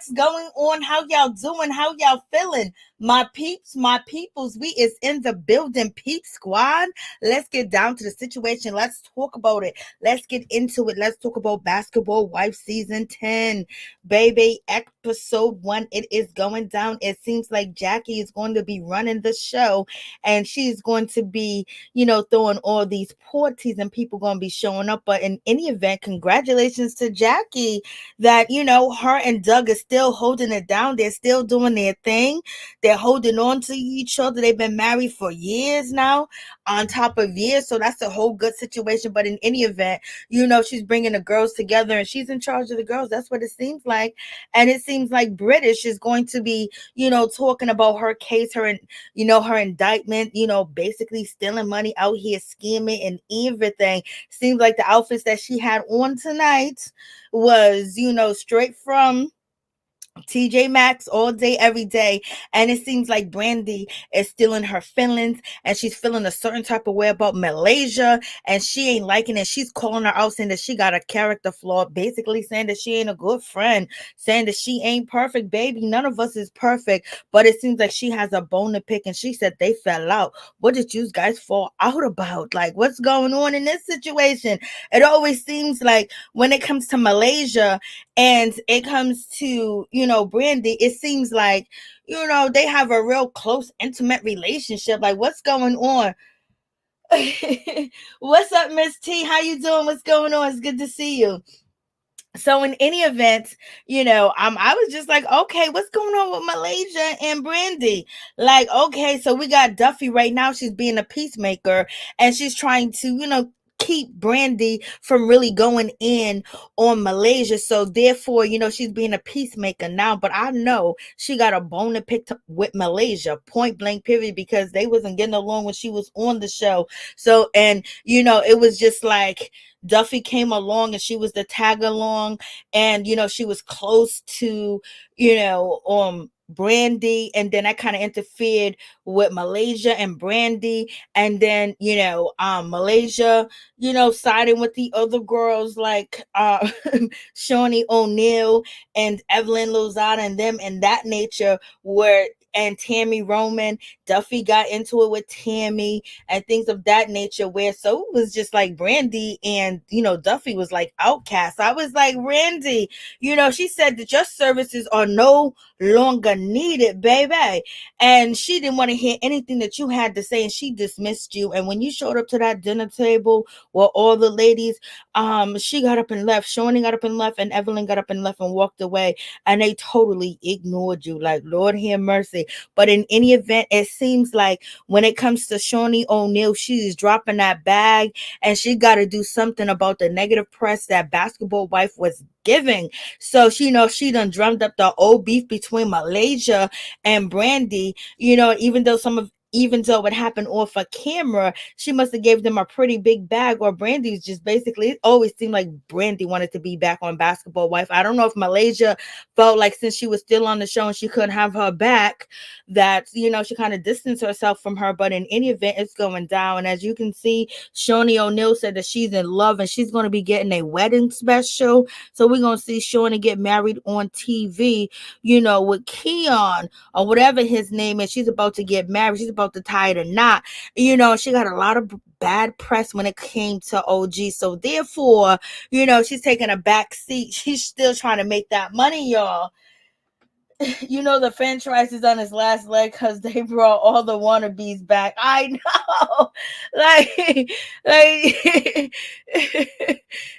what's going on? How y'all doing? How y'all feeling? My peeps, my peoples, we is in the building, peep squad. Let's get down to the situation. Let's talk about it. Let's get into it. Let's talk about Basketbal Wife Season 10. Baby, episode 1, it is going down. It seems like Jackie is going to be running the show, and she's going to be, throwing all these parties, and people going to be showing up. But in any event, congratulations to Jackie that, her and Doug is still holding it down. They're still doing their thing. They're holding on to each other. They've been married for years now, on top of years. So that's a whole good situation. But in any event, she's bringing the girls together, and she's in charge of the girls. That's what it seems like. And it seems like British is going to be, talking about her case, her indictment, basically stealing money out here, scheming and everything. Seems like the outfits that she had on tonight was, straight from TJ Maxx all day, every day. And it seems like Brandi is still in her feelings, and she's feeling a certain type of way about Malaysia, and she ain't liking it. She's calling her out, saying that she got a character flaw, basically saying that she ain't a good friend, saying that she ain't perfect. Baby, none of us is perfect, but it seems like she has a bone to pick, and she said they fell out. What did you guys fall out about? Like, what's going on in this situation? It always seems like when it comes to Malaysia and it comes to, Brandi, it seems like, they have a real close, intimate relationship. Like, what's going on? What's up, Miss T? How you doing? What's going on? It's good to see you. So in any event, I was just like, okay, what's going on with Malaysia and Brandi? Like, okay, so we got Duffey right now. She's being a peacemaker, and she's trying to, keep Brandi from really going in on Malaysia. So therefore, she's being a peacemaker now. But I know she got a bone to pick with Malaysia, point blank period, because they wasn't getting along when she was on the show. So, and it was just like Duffey came along, and she was the tag along, and she was close to Brandi, and then that kind of interfered with Malaysia and Brandi, and then Malaysia siding with the other girls like Shaunie O'Neal and Evelyn Lozada and them and that nature, where and Tami Roman, Duffey got into it with Tami and things of that nature, where so it was just like Brandi and Duffey was like outcast. I was like, Brandi, she said that your services are no longer needed, baby, and she didn't want to hear anything that you had to say, and she dismissed you. And when you showed up to that dinner table with all the ladies, she got up and left, Shaunie got up and left, and Evelyn got up and left and walked away, and they totally ignored you. Like, Lord have mercy. But in any event, it seems like when it comes to Shaunie O'Neal, she's dropping that bag, and she got to do something about the negative press that Basketbal Wife was giving. So she done drummed up the old beef between Malaysia and Brandi, even though it happened off a camera, she must have gave them a pretty big bag, or Brandi's just basically, it always seemed like Brandi wanted to be back on Basketbal Wife. I don't know if Malaysia felt like since she was still on the show and she couldn't have her back, that, she kind of distanced herself from her. But in any event, it's going down. And as you can see, Shaunie O'Neal said that she's in love, and she's going to be getting a wedding special. So we're going to see Shaunie get married on TV, with Keon or whatever his name is. She's about to get married. She's about to tie the knot. She got a lot of bad press when it came to OG. So therefore, she's taking a back seat. She's still trying to make that money, y'all. The franchise is on his last leg because they brought all the wannabes back. I know. like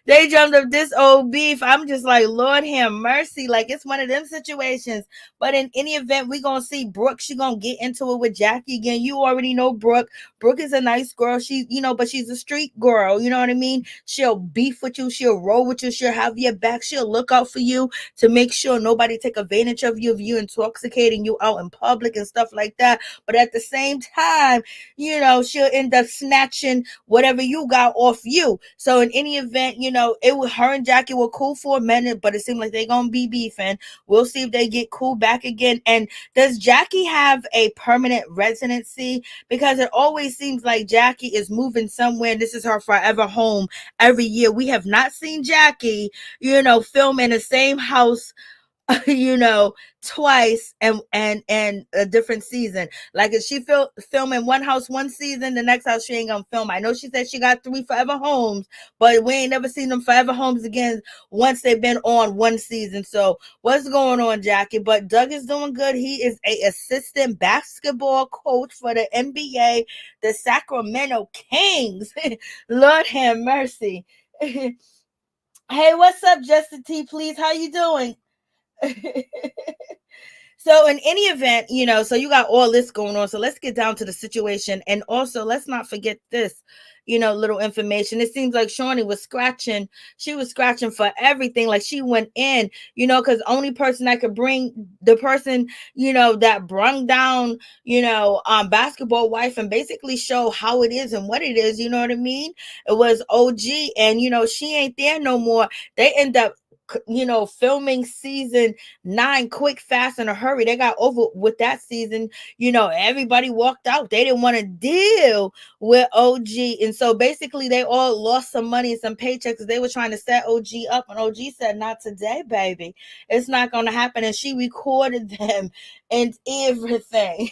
they jumped up this old beef. I'm just like, Lord have mercy. Like, it's one of them situations. But in any event, we're going to see Brooke. She's going to get into it with Jackie again. You already know Brooke. Brooke is a nice girl. She, but she's a street girl. You know what I mean? She'll beef with you. She'll roll with you. She'll have your back. She'll look out for you to make sure nobody take advantage of you intoxicating you out in public and stuff like that. But at the same time, she'll end up snatching whatever you got off you. So in any event, it was her and Jackie were cool for a minute, but it seemed like they're gonna be beefing. We'll see if they get cool back again. And does Jackie have a permanent residency? Because it always seems like Jackie is moving somewhere, and this is her forever home every year. We have not seen Jackie, film in the same house you know, twice and a different season. Like if she film in one house one season, the next house she ain't gonna film. I know she said she got 3 forever homes, but we ain't never seen them forever homes again once they've been on one season. So what's going on, Jackie? But Doug is doing good. He is a assistant basketball coach for the NBA, the Sacramento Kings. Lord have mercy. Hey, what's up, Justin T? Please, how you doing? So in any event, you know, so you got all this going on. So let's get down to the situation. And also let's not forget this, you know, little information. It seems like Shaunie was scratching. She was scratching for everything. Like she went in, you know, because only person that could bring the person, you know, that brung down, you know, basketball wife and basically show how it is and what it is, you know what I mean? It was OG. And, you know, she ain't there no more. They end up, you know, filming season 9 quick, fast, in a hurry. They got over with that season. You know, everybody walked out. They didn't want to deal with OG. And so basically they all lost some money and some paychecks. They were trying to set OG up. And OG said, not today, baby. It's not going to happen. And she recorded them and everything.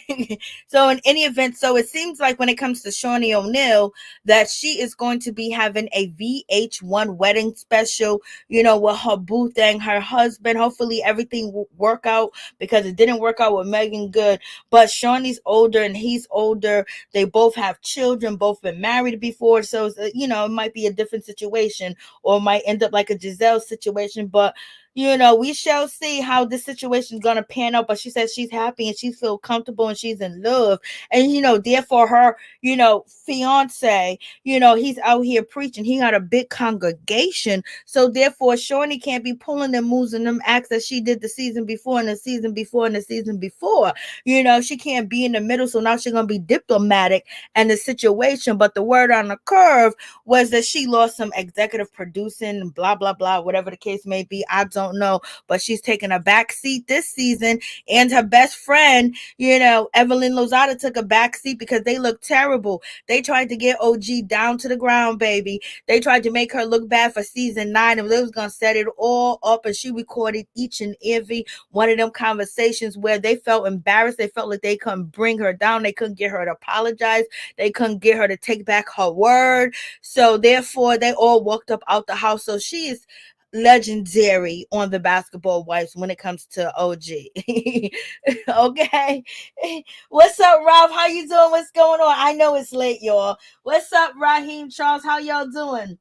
So in any event, so it seems like when it comes to Shaunie O'Neal, that she is going to be having a VH1 wedding special, you know, with her boo thing, her husband. Hopefully everything will work out because it didn't work out with Megan Good. But Shaunie's older and he's older. They both have children, both been married before. So, you know, it might be a different situation or it might end up like a Giselle situation. But you know, we shall see how this situation is going to pan out. But she says she's happy and she feels comfortable and she's in love. And, you know, therefore her, you know, fiance, you know, he's out here preaching. He got a big congregation. So therefore, Shaunie can't be pulling them moves and them acts that she did the season before and the season before and the season before. You know, she can't be in the middle. So now she's going to be diplomatic and the situation. But the word on the curve was that she lost some executive producing, blah, blah, blah, whatever the case may be. I don't know. But she's taking a back seat this season. And her best friend, you know, Evelyn Lozada took a back seat because they look terrible. They tried to get OG down to the ground, baby. They tried to make her look bad for season 9 and they was going to set it all up. And she recorded each and every one of them conversations where they felt embarrassed. They felt like they couldn't bring her down. They couldn't get her to apologize. They couldn't get her to take back her word. So therefore, they all walked up out the house. So she is legendary on the Basketbal Wives when it comes to OG. Okay. What's up, Rob? How you doing? What's going on? I know it's late, y'all. What's up, Raheem Charles? How y'all doing?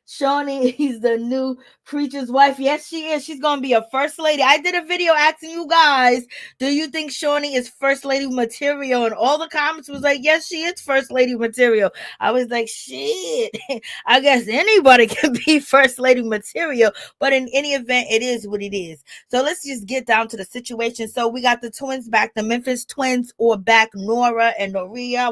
Shaunie is the new preacher's wife. Yes, she is. She's going to be a first lady. I did a video asking you guys, do you think Shaunie is first lady material? And all the comments was like, yes, she is first lady material. I was like, shit. I guess anybody can be first lady material. But in any event, it is what it is. So let's just get down to the situation. So we got the twins back, the Memphis twins, or back Nora and Noria,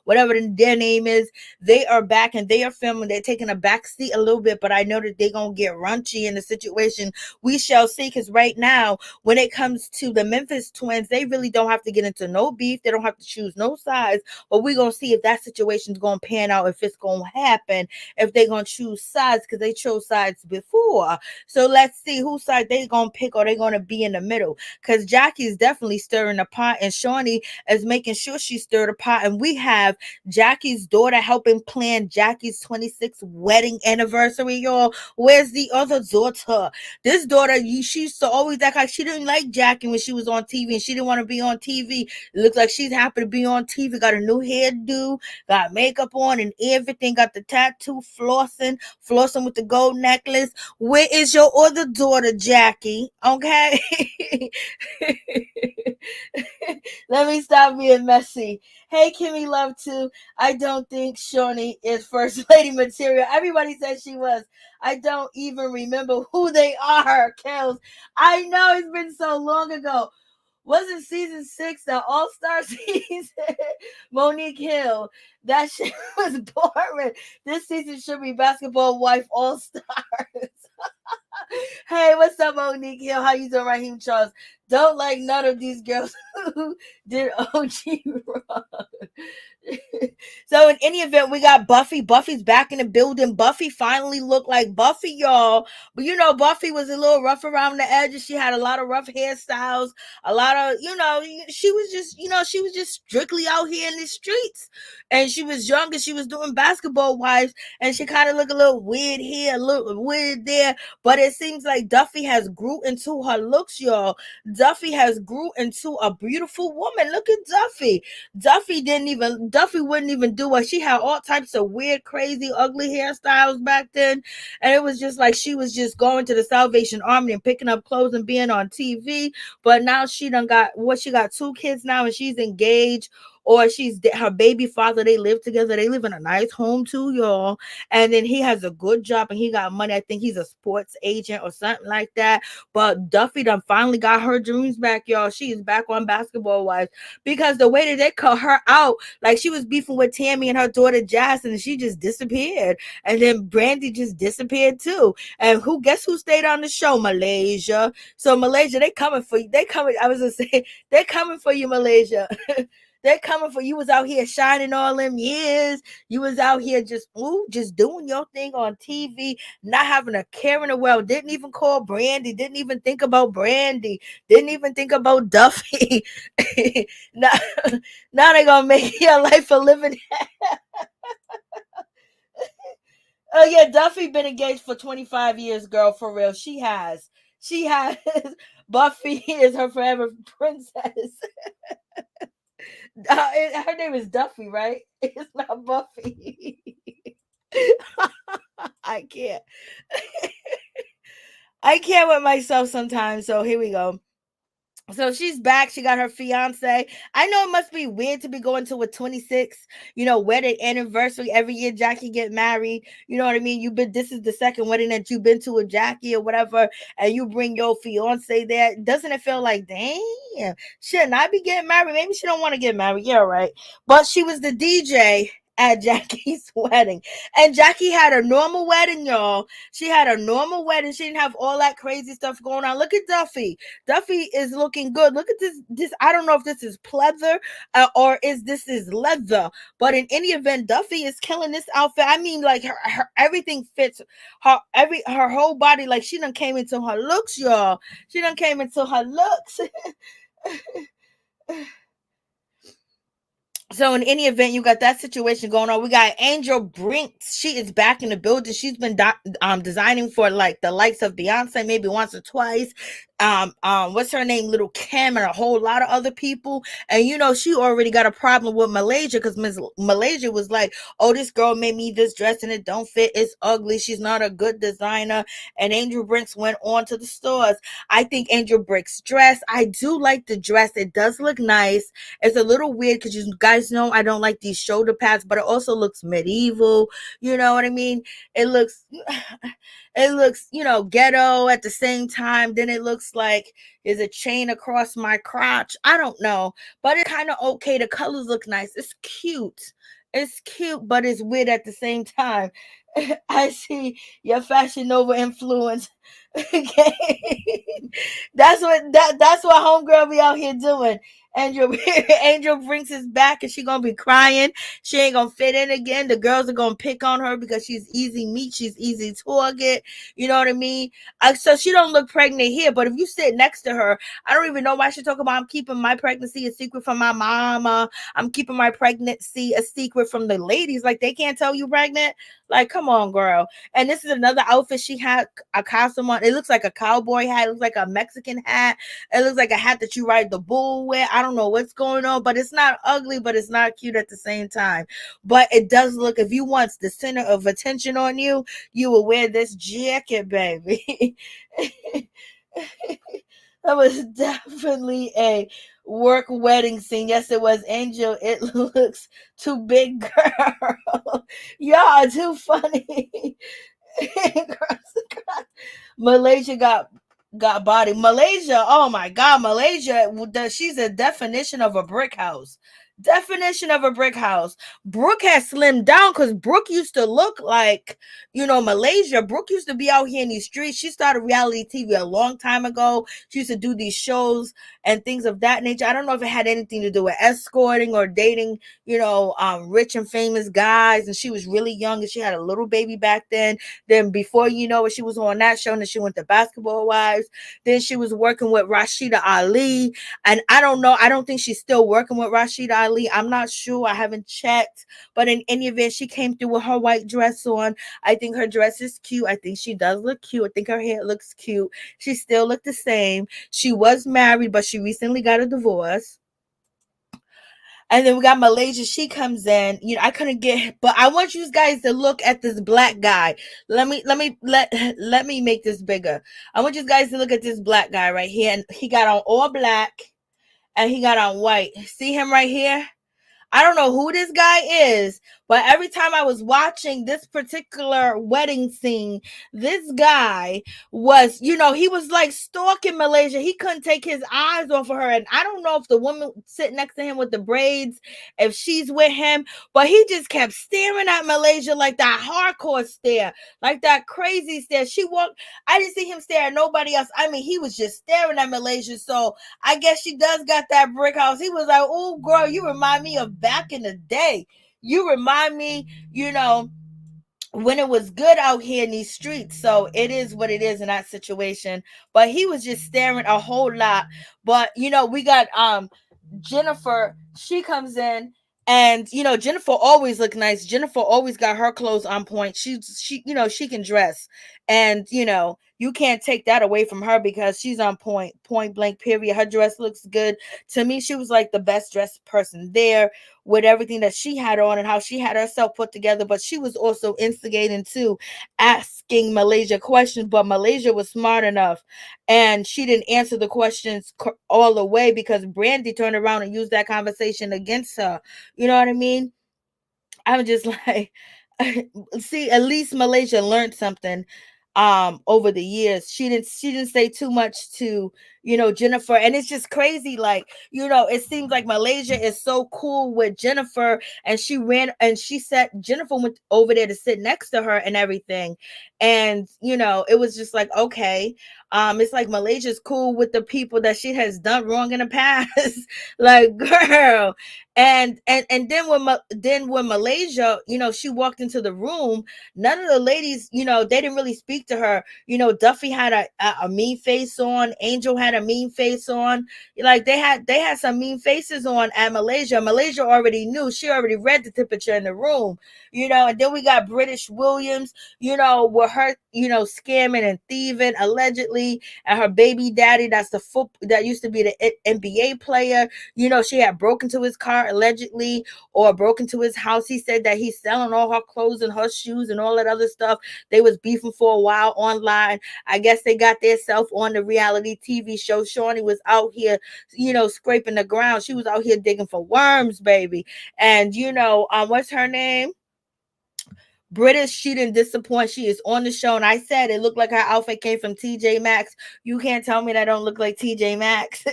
whatever their name is. They are back and they are filming. They're taking a back seat a little bit, but I know that they're going to get raunchy in the situation. We shall see, because right now, when it comes to the Memphis twins, they really don't have to get into no beef. They don't have to choose no sides, but we're going to see if that situation's going to pan out, if it's going to happen, if they're going to choose sides, because they chose sides before. So let's see whose side they're going to pick, or they're going to be in the middle, because Jackie's definitely stirring the pot, and Shaunie is making sure she stirred the pot, and we have Jackie's daughter helping plan Jackie's 26th wedding anniversary, y'all. Where's the other daughter? This daughter, she used to always act like she didn't like Jackie when she was on TV and she didn't want to be on TV. It looks like she's happy to be on TV. Got a new hairdo, got makeup on and everything. Got the tattoo, flossing with the gold necklace. Where is your other daughter, Jackie? Okay. Let me stop being messy. Hey, Kimmy Love too. I don't think Shaunie is first lady material. Everybody says she was. I don't even remember who they are, Kels. I know it's been so long ago. Wasn't season 6 the all-star season? Monique Hill. That shit was boring. This season should be Basketbal Wife All-Stars. Hey, what's up, Monique Hill? How you doing, Raheem Charles? Don't like none of these girls who did OG wrong. So in any event, we got Buffy. Buffy's back in the building. Buffy finally looked like Buffy, y'all. But Buffy was a little rough around the edges. She had a lot of rough hairstyles, a lot of, she was just, she was just strictly out here in the streets. And she was young and she was doing Basketbal-Wives, and she kind of looked a little weird here, a little weird there. But it seems like Duffy has grew into her looks, y'all. Duffy has grew into a beautiful woman. Look at Duffy. Duffy wouldn't even do it. She had all types of weird, crazy, ugly hairstyles back then. And it was just like she was just going to the Salvation Army and picking up clothes and being on TV. But now she got 2 kids now, and she's engaged, or she's her baby father. They live together. They live in a nice home too, y'all. And then he has a good job and he got money. I think he's a sports agent or something like that. But Duffy done finally got her dreams back, y'all. She is back on Basketbal-Wives, because the way that they cut her out, like she was beefing with Tami and her daughter Jackson, and she just disappeared. And then Brandi just disappeared too. And guess who stayed on the show? Malaysia. So Malaysia, they coming for you. I was gonna say, they're coming for you, Malaysia. They're coming for you. Was out here shining all them years. You was out here just doing your thing on TV, not having a care in the world. Didn't even call Brandi. Didn't even think about Brandi. Didn't even think about Duffy. now, now they gonna make your life a living. Oh yeah, Duffy been engaged for 25 years, girl. For real, she has. She has. Buffy is her forever princess. Her name is Duffy, right? It's not Buffy. I can't. I can't with myself sometimes. So here we go. So she's back. She got her fiance. I know it must be weird to be going to a 26, wedding anniversary. Every year Jackie get married. You know what I mean? This is the second wedding that you've been to with Jackie or whatever, and you bring your fiance there. Doesn't it feel like, damn, shouldn't I be getting married? Maybe she don't want to get married. Yeah, right. But she was the DJ at Jackie's wedding. And Jackie had a normal wedding, y'all. She had a normal wedding. She didn't have all that crazy stuff going on. Look at Duffy. Duffy is looking good. Look at this. I don't know if this is pleather or this is leather. But in any event, Duffy is killing this outfit. I mean, like her everything fits her whole body. Like she done came into her looks, y'all. She done came into her looks. So in any event, you got that situation going on. We got Angel Brinks. She is back in the building. She's been designing for like the likes of Beyonce, maybe once or twice. What's her name? Little Kim and a whole lot of other people. And she already got a problem with Malaysia, because Miss Malaysia was like, oh, this girl made me this dress and it don't fit. It's ugly. She's not a good designer. And Angel Brinks went on to the stores. I think Angel Brinks' dress, I do like the dress. It does look nice. It's a little weird because you guys know I don't like these shoulder pads, but it also looks medieval. You know what I mean? It looks ghetto at the same time. Then it looks like there's a chain across my crotch. I don't know, but it's kind of okay. The colors look nice. It's cute. It's cute, but it's weird at the same time. I see your Fashion Nova influence. Okay. That's what homegirl be out here doing. Angel Brinks is back, and she gonna be crying. She ain't gonna fit in again. The girls are gonna pick on her because she's easy meat. She's easy target. You know what I mean? So she don't look pregnant here, but if you sit next to her, I don't even know why she talk about I'm keeping my pregnancy a secret from my mama. I'm keeping my pregnancy a secret from the ladies. Like they can't tell you pregnant. Like, come on, girl. And this is another outfit. She had a costume on. It looks like a cowboy hat. It looks like a Mexican hat. It looks like a hat that you ride the bull with. I don't know what's going on, but it's not ugly, but it's not cute at the same time. But it does look, if you want the center of attention on you, you will wear this jacket, baby. That was definitely a work wedding scene. Yes, it was. Angel, it looks too big, girl. Y'all are too funny. Malaysia got body. Malaysia, oh my God, Malaysia, she's a definition of a brick house. Definition of a brick house. Brooke has slimmed down because Brooke used to look like, Malaysia. Brooke used to be out here in these streets. She started reality TV a long time ago. She used to do these shows and things of that nature. I don't know if it had anything to do with escorting or dating, rich and famous guys. And she was really young and she had a little baby back then. Then before you know it, she was on that show and then she went to Basketball Wives. Then she was working with Rashida Ali. And I don't know. I don't think she's still working with Rashida Ali. I'm not sure. I haven't checked. But in any event, she came through with her white dress on. I think her dress is cute. I think she does look cute. I think her hair looks cute. She still looked the same. She was married, but she recently got a divorce. And then we got Malaysia. She comes in. I couldn't get, but I want you guys to look at this black guy. Let me make this bigger. I want you guys to look at this black guy right here. And he got on all black and he got on white. See him right here? I don't know who this guy is, but every time I was watching this particular wedding scene, this guy was, he was like stalking Malaysia. He couldn't take his eyes off of her. And I don't know if the woman sitting next to him with the braids, if she's with him, but he just kept staring at Malaysia like that hardcore stare, like that crazy stare. She walked, I didn't see him stare at nobody else. I mean, he was just staring at Malaysia. So I guess she does got that brick house. He was like, oh, girl, you remind me of back in the day. You remind me, when it was good out here in these streets. So it is what it is in that situation. But he was just staring a whole lot. But we got Jennifer. She comes in. And Jennifer always look nice. Jennifer always got her clothes on point. She she can dress. And you can't take that away from her because she's on point blank period. Her dress looks good. To me, she was like the best dressed person there with everything that she had on and how she had herself put together. But she was also instigating too, asking Malaysia questions. But Malaysia was smart enough and she didn't answer the questions all the way because Brandi turned around and used that conversation against her. You know what I mean? I'm just like, see, at least Malaysia learned something over the years. She didn't say too much to Jennifer, and it's just crazy. Like it seems like Malaysia is so cool with Jennifer, and she said Jennifer went over there to sit next to her and everything, and it was just like, okay, it's like Malaysia's cool with the people that she has done wrong in the past. Like, girl. And then when Malaysia, she walked into the room, none of the ladies, they didn't really speak to her. Duffey had a mean face on, Angel had a mean face on. Like they had some mean faces on at Malaysia. Malaysia already knew, she already read the temperature in the room, and then we got Brittish Williams, with her, scamming and thieving allegedly, and her baby daddy, that used to be the NBA player, she had broken into his car allegedly, or broke into his house. He said that he's selling all her clothes and her shoes and all that other stuff. They was beefing for a while online. I guess they got their self on the reality TV show. Shaunie was out here, scraping the ground. She was out here digging for worms, baby. And what's her name? British, she didn't disappoint. She is on the show, and I said it looked like her outfit came from TJ Maxx. You can't tell me that don't look like TJ Maxx,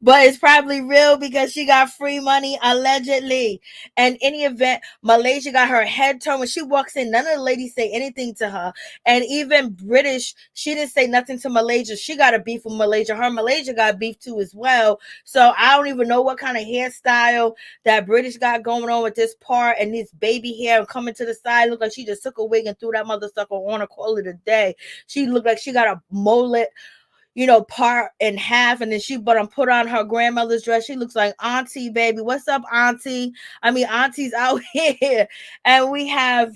but it's probably real because she got free money allegedly. And any event, Malaysia got her head turned when she walks in. None of the ladies say anything to her, and even British, she didn't say nothing to Malaysia. She got a beef with Malaysia. Her Malaysia got beef too as well. So I don't even know what kind of hairstyle that British got going on with this part and this baby hair coming to the side. Look like she just took a wig and threw that mother sucker on her, call it a day. She looked like she got a mullet, part in half, and then she put on her grandmother's dress. She looks like auntie, baby. What's up, auntie? I mean, auntie's out here. And we have,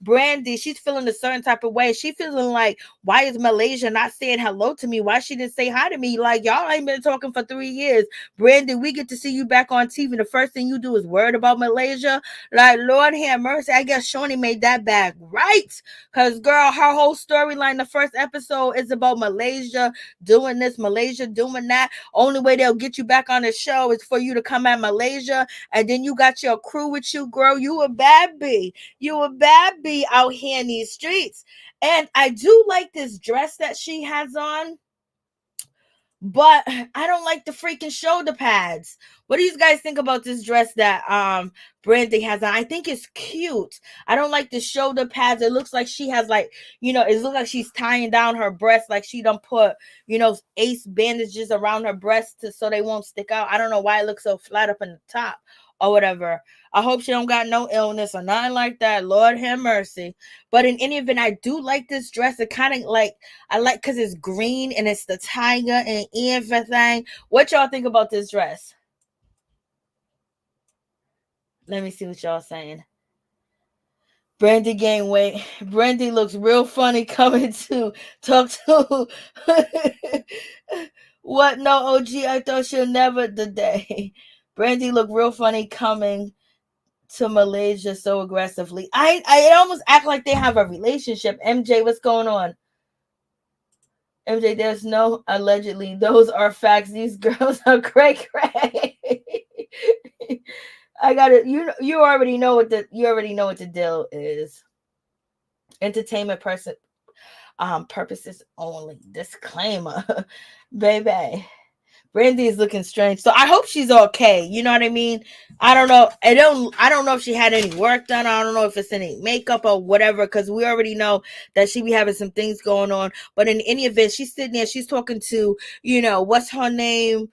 Brandi, she's feeling a certain type of way. She feeling like, why is Malaysia not saying hello to me? Why she didn't say hi to me? Like, y'all ain't been talking for 3 years. Brandi, we get to see you back on TV. The first thing you do is word about Malaysia. Like, Lord have mercy. I guess Shaunie made that back right. Because, girl, her whole storyline, the first episode is about Malaysia doing this, Malaysia doing that. Only way they'll get you back on the show is for you to come at Malaysia. And then you got your crew with you, girl. You a bad bee. You a bad bee out here in these streets. And I do like this dress that she has on. But I don't like the freaking shoulder pads. What do you guys think about this dress that Brandi has on? I think it's cute. I don't like the shoulder pads. It looks like she has like, it looks like she's tying down her breast, like she done put, ace bandages around her breasts so they won't stick out. I don't know why it looks so flat up in the top or whatever. I hope she don't got no illness or nothing like that. Lord have mercy. But in any event, I do like this dress. It kind of like, I like because it's green and it's the tiger and everything. What y'all think about this dress? Let me see what y'all saying. Brandi gained weight. Brandi looks real funny coming to talk to. What? No, OG. I thought she'll never the day. Brandi looked real funny coming to Malaysia so aggressively. I almost act like they have a relationship. MJ, what's going on? MJ, there's no allegedly. Those are facts. These girls are cray. I got it. You already know what the deal is. Entertainment purposes only. Disclaimer, baby. Brandi is looking strange, so I hope she's okay. You know what I mean? I don't know. I don't know if she had any work done. I don't know if it's any makeup or whatever, because we already know that she be having some things going on. But in any event, she's sitting there. She's talking to, what's her name?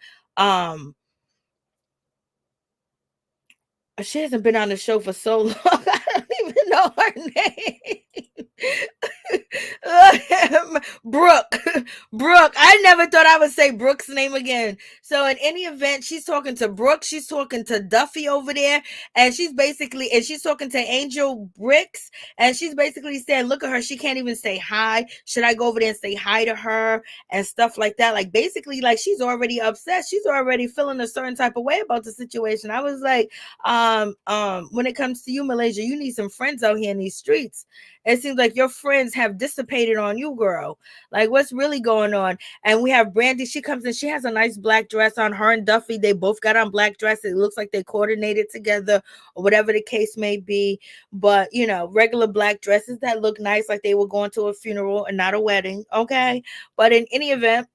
She hasn't been on the show for so long. I don't even know her name. Brooke. Brooke. I never thought I would say Brooke's name again. So in any event, she's talking to Brooke. She's talking to Duffey over there. And she's talking to Angel Bricks. And she's basically saying, look at her. She can't even say hi. Should I go over there and say hi to her? And stuff like that. Like basically, like she's already upset. She's already feeling a certain type of way about the situation. I was like, when it comes to you, Malaysia, you need some friends out here in these streets. It seems like your friends have dissipated on you, girl. Like, what's really going on? And we have Brandi. She comes in. She has a nice black dress on. Her and Duffey, they both got on black dresses. It looks like they coordinated together or whatever the case may be. But, regular black dresses that look nice, like they were going to a funeral and not a wedding. Okay. But in any event,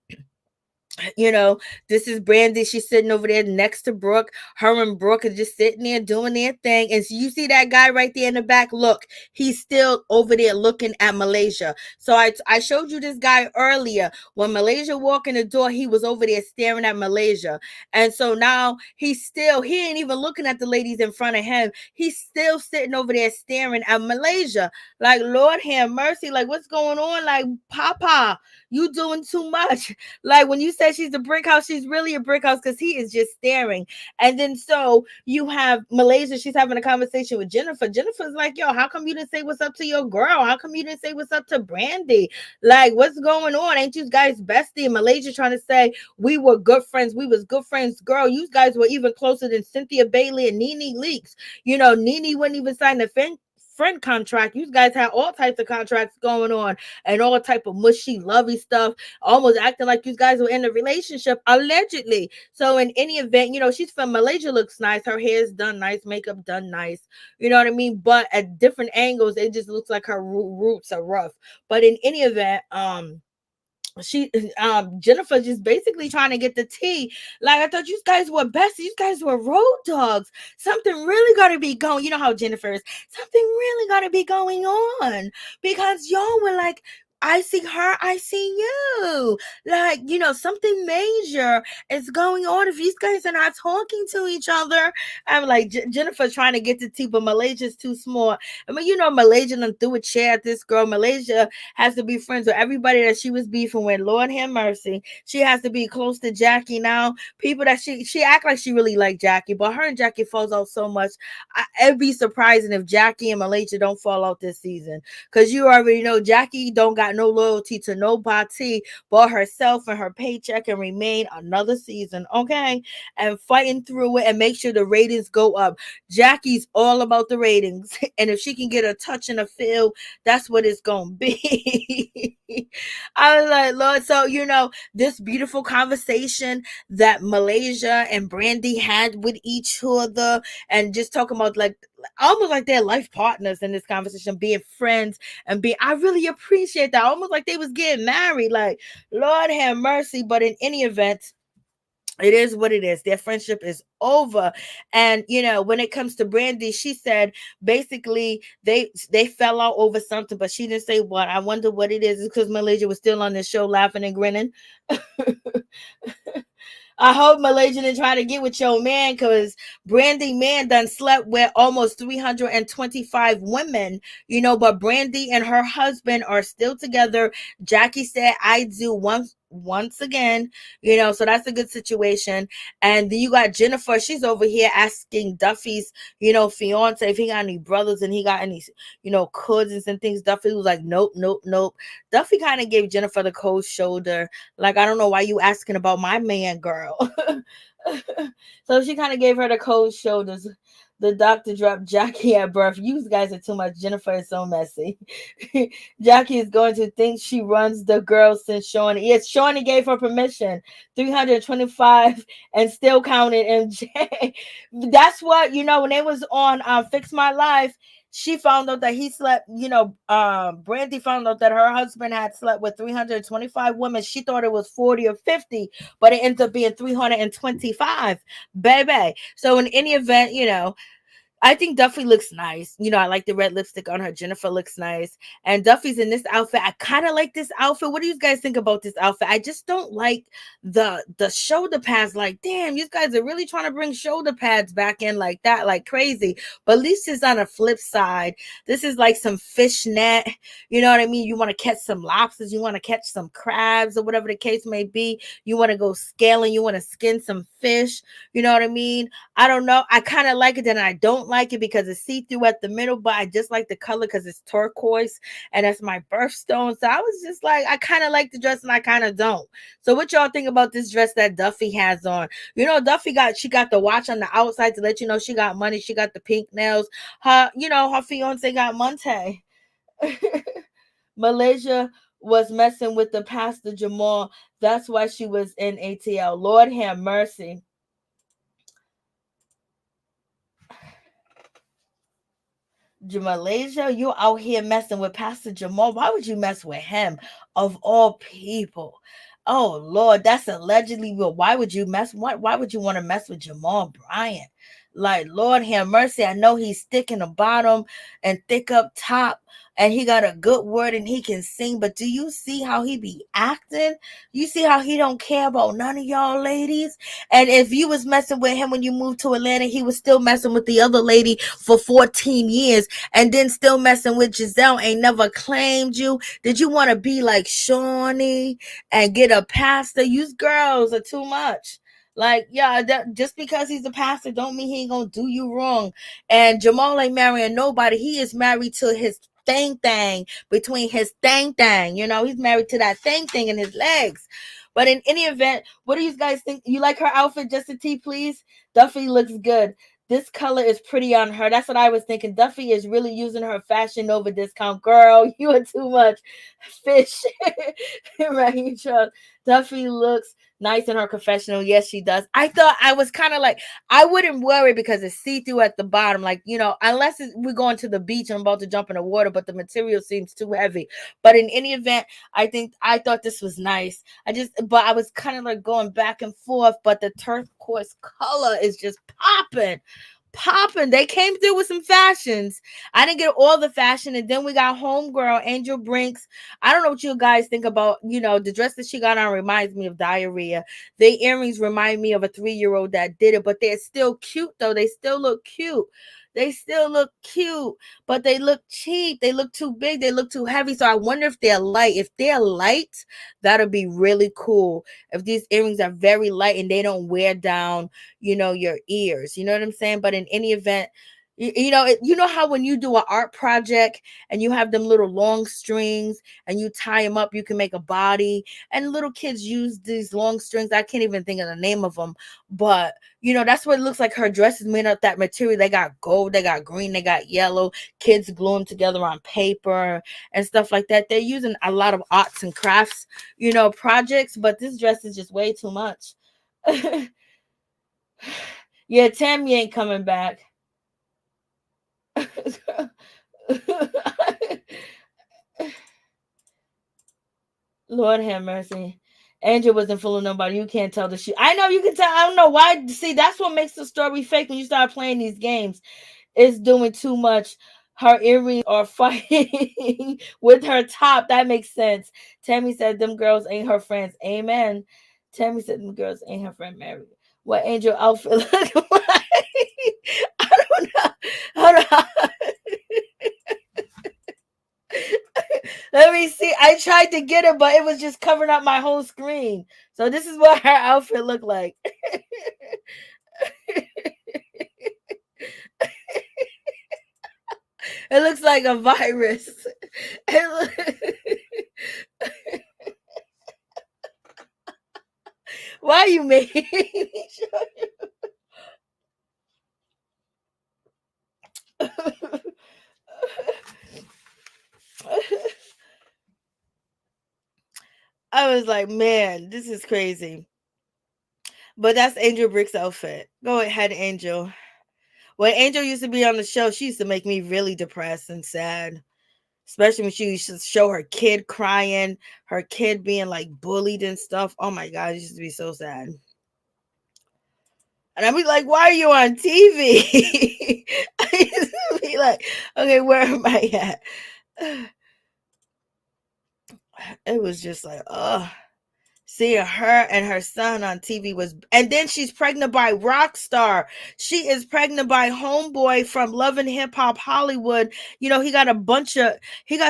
this is Brandi. She's sitting over there next to Brooke. Her and Brooke are just sitting there doing their thing. And so you see that guy right there in the back? Look, he's still over there looking at Malaysia. So I showed you this guy earlier. When Malaysia walked in the door, he was over there staring at Malaysia. And so now he ain't even looking at the ladies in front of him. He's still sitting over there staring at Malaysia. Like, Lord have mercy. Like, what's going on? Like, Papa, you doing too much. Like when you said she's a brick house, she's really a brick house because he is just staring. And then so you have Malaysia, she's having a conversation with Jennifer. Jennifer's like, yo, how come you didn't say what's up to your girl? How come you didn't say what's up to Brandi? Like, what's going on? Ain't you guys bestie? And Malaysia trying to say we were good friends. We was good friends. Girl, you guys were even closer than Cynthia Bailey and Nene Leakes. Nene wouldn't even sign the friend contract. You guys had all types of contracts going on and all type of mushy lovey stuff, almost acting like you guys were in a relationship allegedly. So in any event, she's from Malaysia, looks nice, her hair's done nice, makeup done nice, you know what I mean, but at different angles it just looks like her roots are rough. But in any event, Jennifer just basically trying to get the tea. Like, I thought you guys were besties, you guys were road dogs. Something really got to be going. You know how Jennifer is. Something really got to be going on because y'all were like, I see her, I see you. Like, something major is going on if these guys are not talking to each other. I'm like, Jennifer trying to get the tea, but Malaysia's too small. I mean, Malaysia done threw a chair at this girl. Malaysia has to be friends with everybody that she was beefing with. Lord have mercy. She has to be close to Jackie now. People that she act like she really like Jackie, but her and Jackie falls out so much. It'd be surprising if Jackie and Malaysia don't fall out this season. Because you already know Jackie don't got no loyalty to nobody but herself and her paycheck and remain another season, okay? And fighting through it and make sure the ratings go up. Jackie's all about the ratings. And if she can get a touch and a feel, that's what it's gonna be. I was like, Lord, so this beautiful conversation that Malaysia and Brandi had with each other, and just talking about like almost like they're life partners in this conversation, being friends and being. I really appreciate that. Almost like they was getting married. Like, Lord have mercy. But in any event, it is what it is. Their friendship is over. And when it comes to Brandi, she said basically they fell out over something, but she didn't say what. I wonder what it is. It's because Malaysia was still on the show laughing and grinning. I hope Malaysia didn't try to get with your man, because Brandi man done slept with almost 325 women, but Brandi and her husband are still together. Jackie said, I do once again, so that's a good situation. And then you got Jennifer, she's over here asking Duffey's, fiance if he got any brothers and he got any, cousins and things. Duffey was like, nope, nope, nope. Duffey kind of gave Jennifer the cold shoulder. Like, I don't know why you asking about my man, girl. So she kind of gave her the cold shoulders. The doctor dropped Jackie at birth. You guys are too much. Jennifer is so messy. Jackie is going to think she runs the girl since Shaunie. Yes, Shaunie gave her permission. 325 and still counted. MJ. That's what, when they was on Fix My Life, she found out that he slept, Brandi found out that her husband had slept with 325 women. She thought it was 40 or 50, but it ends up being 325, baby. So in any event, I think Duffey looks nice. I like the red lipstick on her. Jennifer looks nice. And Duffey's in this outfit. I kind of like this outfit. What do you guys think about this outfit? I just don't like the shoulder pads. Like, damn, you guys are really trying to bring shoulder pads back in like that, like crazy. But at least it's on a flip side. This is like some fishnet. You know what I mean? You want to catch some lobsters. You want to catch some crabs or whatever the case may be. You want to go scaling. You want to skin some fish. You know what I mean? I don't know. I kind of like it, and I don't like it because it's see-through at the middle, but I just like the color because it's turquoise and that's my birthstone. So I was just like, I kind of like the dress and I kind of don't. So what y'all think about this dress that Duffey has on? Duffey she got the watch on the outside to let you know she got money. She got the pink nails. Her fiance got Monte. Malaysia was messing with the pastor Jamal. That's why she was in ATL. Lord have mercy. Malaysia, you out here messing with Pastor Jamal. Why would you mess with him of all people? Oh Lord, that's allegedly real. Why would you why would you want to mess with Jamal Bryant? Like, Lord have mercy. I know he's thick in the bottom and thick up top, and he got a good word and he can sing, but do you see how he be acting? You see how he don't care about none of y'all ladies? And if you was messing with him when you moved to Atlanta, he was still messing with the other lady for 14 years and then still messing with Giselle, ain't never claimed you. Did you want to be like Shaunie and get a pastor? You girls are too much. Like, yeah, just because he's a pastor don't mean he ain't gonna do you wrong. And Jamal ain't marrying nobody. He is married to his thing between his thing. He's married to that thing in his legs. But in any event, what do you guys think? You like her outfit, Justin T, please? Duffey looks good. This color is pretty on her. That's what I was thinking. Duffey is really using her Fashion Nova discount. Girl, you are too much. Fish. Right, Charles. Duffey looks nice in her confessional. Yes, she does. I thought I was kind of like, I wouldn't worry because it's see-through at the bottom. Like, unless we're going to the beach and I'm about to jump in the water, but the material seems too heavy. But in any event, I thought this was nice. But I was kind of like going back and forth, but the turquoise color is just popping. They came through with some fashions. I didn't get all the fashion, and then we got homegirl Angel Brinks. I don't know what you guys think about, the dress that she got on reminds me of diarrhea. The earrings remind me of a 3-year-old that did it, but they're still cute though. They still look cute. But they look cheap. They look too big. They look too heavy. So I wonder if they're light. If they're light, that'll be really cool. If these earrings are very light and they don't wear down, your ears. You know what I'm saying? But in any event, you know how when you do an art project and you have them little long strings and you tie them up, you can make a body. And little kids use these long strings. I can't even think of the name of them, but that's what it looks like. Her dress is made of that material. They got gold, they got green, they got yellow. Kids glue them together on paper and stuff like that. They're using a lot of arts and crafts, projects, but this dress is just way too much. Yeah, Tami ain't coming back. Lord have mercy. Angel wasn't fooling nobody. You can't tell the shit. I know you can tell. I don't know why. See, that's what makes the story fake when you start playing these games. It's doing too much. Her earrings are fighting with her top. That makes sense. Tammy said them girls ain't her friends. Amen. Tammy said them girls ain't her friend Mary. What Angel outfit look like? I don't know. Hold on. Let me see. I tried to get it, but it was just covering up my whole screen. So this is what her outfit looked like. It looks like a virus. Why you making me show you? I was like, man, this is crazy. But that's Angel Brick's outfit. Go ahead, Angel. When Angel used to be on the show, she used to make me really depressed and sad. Especially when she used to show her kid crying, her kid being like bullied and stuff. Oh my God, it used to be so sad. And I'd be like, why are you on TV? I used to be like, okay, where am I at? It was just like, oh, seeing her and her son on TV was, and then she's pregnant by Rockstar. She is pregnant by Homeboy from Love and Hip Hop Hollywood. You know, he got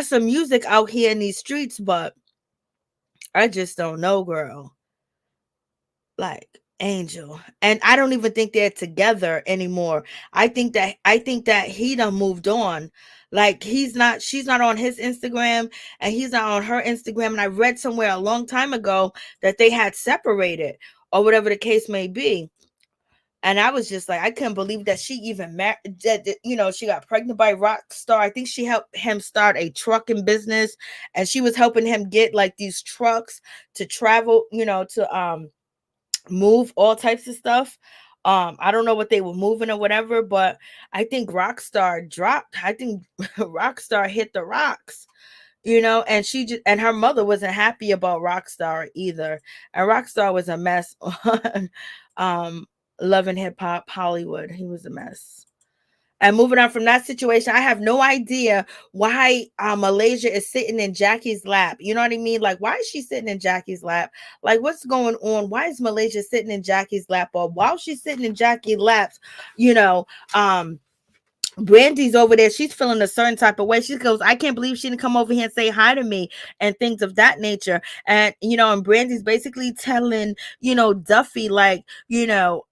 some music out here in these streets, but I just don't know, girl. Like Angel. And I don't even think they're together anymore. I think that he done moved on. Like she's not on his Instagram and he's not on her Instagram. And I read somewhere a long time ago that they had separated or whatever the case may be. And I was just like, I couldn't believe that she even married, she got pregnant by Rockstar. I think she helped him start a trucking business and she was helping him get like these trucks to travel, to move all types of stuff. I don't know what they were moving or whatever, but I think Rockstar dropped. I think Rockstar hit the rocks, and and her mother wasn't happy about Rockstar either. And Rockstar was a mess on Love and Hip Hop Hollywood. He was a mess. And moving on from that situation, I have no idea why Malaysia is sitting in Jackie's lap. You know what I mean? Like, why is she sitting in Jackie's lap? Like, what's going on? Why is Malaysia sitting in Jackie's lap? Or while she's sitting in Jackie's laps, you know, um, Brandi's over there. She's feeling a certain type of way. She goes, I can't believe she didn't come over here and say hi to me and things of that nature. And, and Brandi's basically telling, Duffey, like,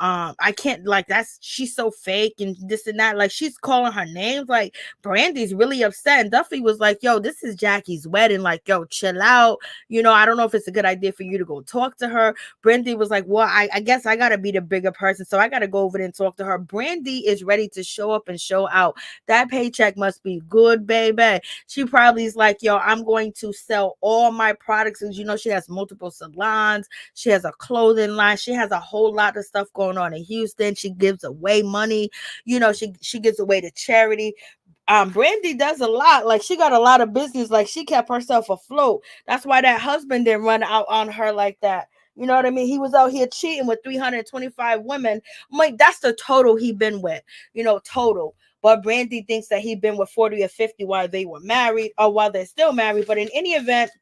I can't, like, she's so fake and this and that. Like, she's calling her names. Like, Brandi's really upset. And Duffey was like, yo, this is Jackie's wedding. Like, yo, chill out. I don't know if it's a good idea for you to go talk to her. Brandi was like, well, I guess I got to be the bigger person. So I got to go over there and talk to her. Brandi is ready to show up and show out. That paycheck must be good, baby. She probably is like, yo, I'm going to sell all my products. And she has multiple salons. She has a clothing line. She has a whole lot of stuff going on in Houston. She gives away money. She gives away to charity. Brandi does a lot. Like, she got a lot of business. Like, she kept herself afloat. That's why that husband didn't run out on her like that. You know what I mean? He was out here cheating with 325 women. I'm like, that's the total he been with, total. But Brandi thinks that he been with 40 or 50 while they were married or while they're still married. But in any event,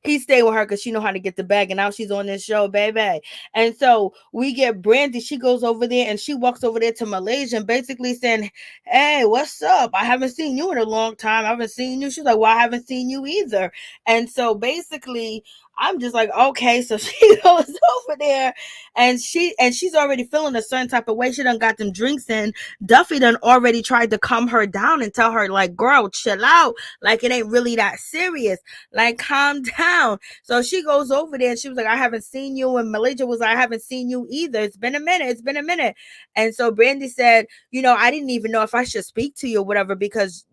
he stayed with her because she know how to get the bag, and now she's on this show, baby. And so we get Brandi. She goes over there and she walks over there to Malaysia and basically saying, hey, what's up? I haven't seen you in a long time. I haven't seen you. She's like, well, I haven't seen you either. And so basically, I'm just like, okay. So she goes over there and she's already feeling a certain type of way. She done got them drinks in. Duffey done already tried to calm her down and tell her, like, girl, chill out. Like, it ain't really that serious. Like, calm down. So she goes over there and she was like, I haven't seen you. And Malaysia was like, I haven't seen you either. It's been a minute. It's been a minute. And so Brandi said, I didn't even know if I should speak to you or whatever because,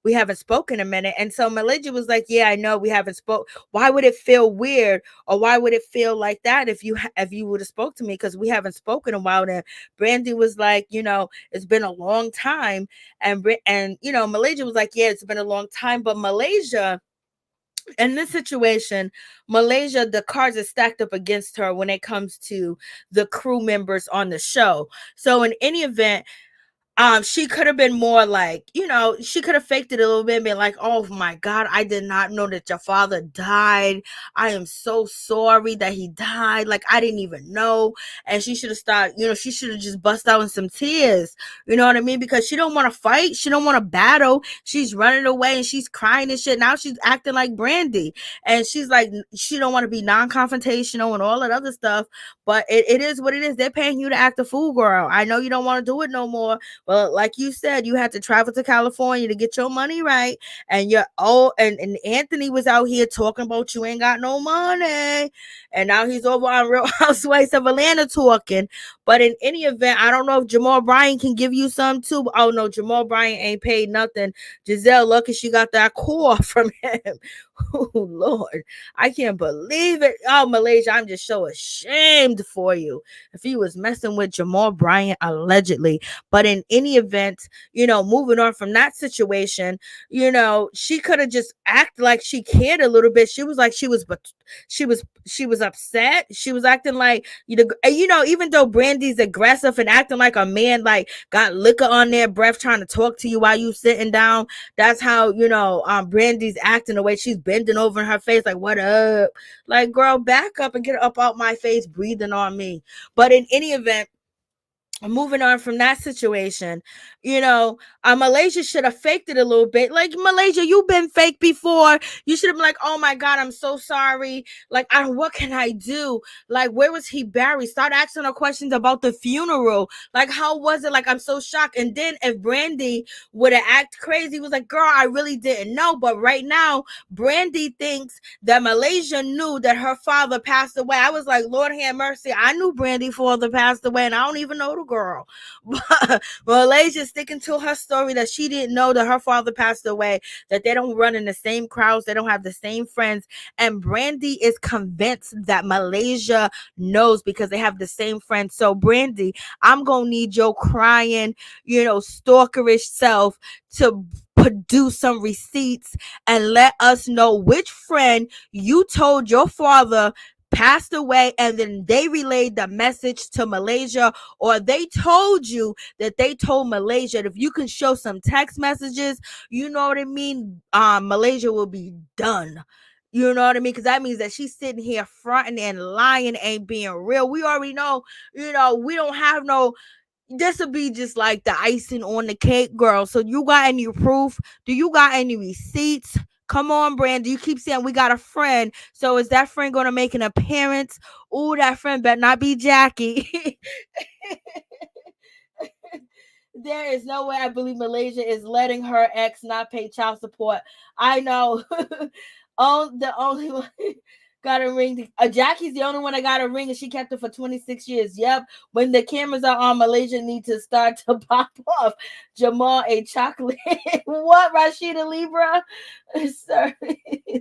we haven't spoken a minute. And so Malaysia was like, yeah, I know we haven't spoke. Why would it feel weird, or why would it feel like that if you would have spoke to me, because we haven't spoken in a while. And Brandi was like, it's been a long time. And Malaysia was like, yeah, it's been a long time. But Malaysia, in this situation, Malaysia, the cards are stacked up against her when it comes to the crew members on the show. So in any event, she could have been more like, she could have faked it a little bit and been like, oh my God, I did not know that your father died. I am so sorry that he died. Like, I didn't even know. And she should have started, she should have just bust out in some tears. You know what I mean? Because she don't want to fight. She don't want to battle. She's running away and she's crying and shit. Now she's acting like Brandi. And she's like, she don't want to be non-confrontational and all that other stuff. But it is what it is. They're paying you to act a fool, girl. I know you don't want to do it no more. Well, like you said, you had to travel to California to get your money right. And and Anthony was out here talking about you ain't got no money. And now he's over on Real Housewives of Atlanta talking. But in any event, I don't know if Jamal Bryant can give you some too. Oh no, Jamal Bryant ain't paid nothing. Giselle, lucky she got that core from him. Oh Lord, I can't believe it. Oh, Malaysia, I'm just so ashamed for you if he was messing with Jamal Bryant allegedly. But in any event, moving on from that situation, she could have just acted like she cared a little bit. She was like, she was upset. She was acting like, even though Brandi's aggressive and acting like a man, like got liquor on their breath trying to talk to you while you sitting down. That's how, Brandi's acting, the way she's bending over in her face, like, what up? Like, girl, back up and get up out my face, breathing on me. But in any event, moving on from that situation, Malaysia should have faked it a little bit. Like, Malaysia, you've been fake before. You should have been like, oh my God, I'm so sorry. Like, what can I do? Like, where was he buried? Start asking her questions about the funeral. Like, how was it? Like, I'm so shocked. And then if Brandi would have acted crazy, was like, girl, I really didn't know. But right now, Brandi thinks that Malaysia knew that her father passed away. I was like, Lord have mercy. I knew Brandi's father passed away, and I don't even know the girl. But Malaysia sticking to her story that she didn't know that her father passed away, that they don't run in the same crowds, they don't have the same friends. And Brandi is convinced that Malaysia knows because they have the same friends. So Brandi, I'm gonna need your crying, stalkerish self to produce some receipts and let us know which friend you told your father passed away, and then they relayed the message to Malaysia, or they told you that they told Malaysia. If you can show some text messages, you know what I mean, Malaysia will be done. You know what I mean? Because that means that she's sitting here fronting and lying, ain't being real. We already know, we don't have no, this will be just like the icing on the cake, girl. So you got any proof? Do you got any receipts? Come on, Brandi. You keep saying we got a friend. So is that friend going to make an appearance? Ooh, that friend better not be Jackie. There is no way I believe Malaysia is letting her ex not pay child support. I know. The only one got a ring. Jackie's the only one that got a ring, and she kept it for 26 years. Yep. When the cameras are on, Malaysia need to start to pop off. Jamal a chocolate. What, Rashida Libra? Sir,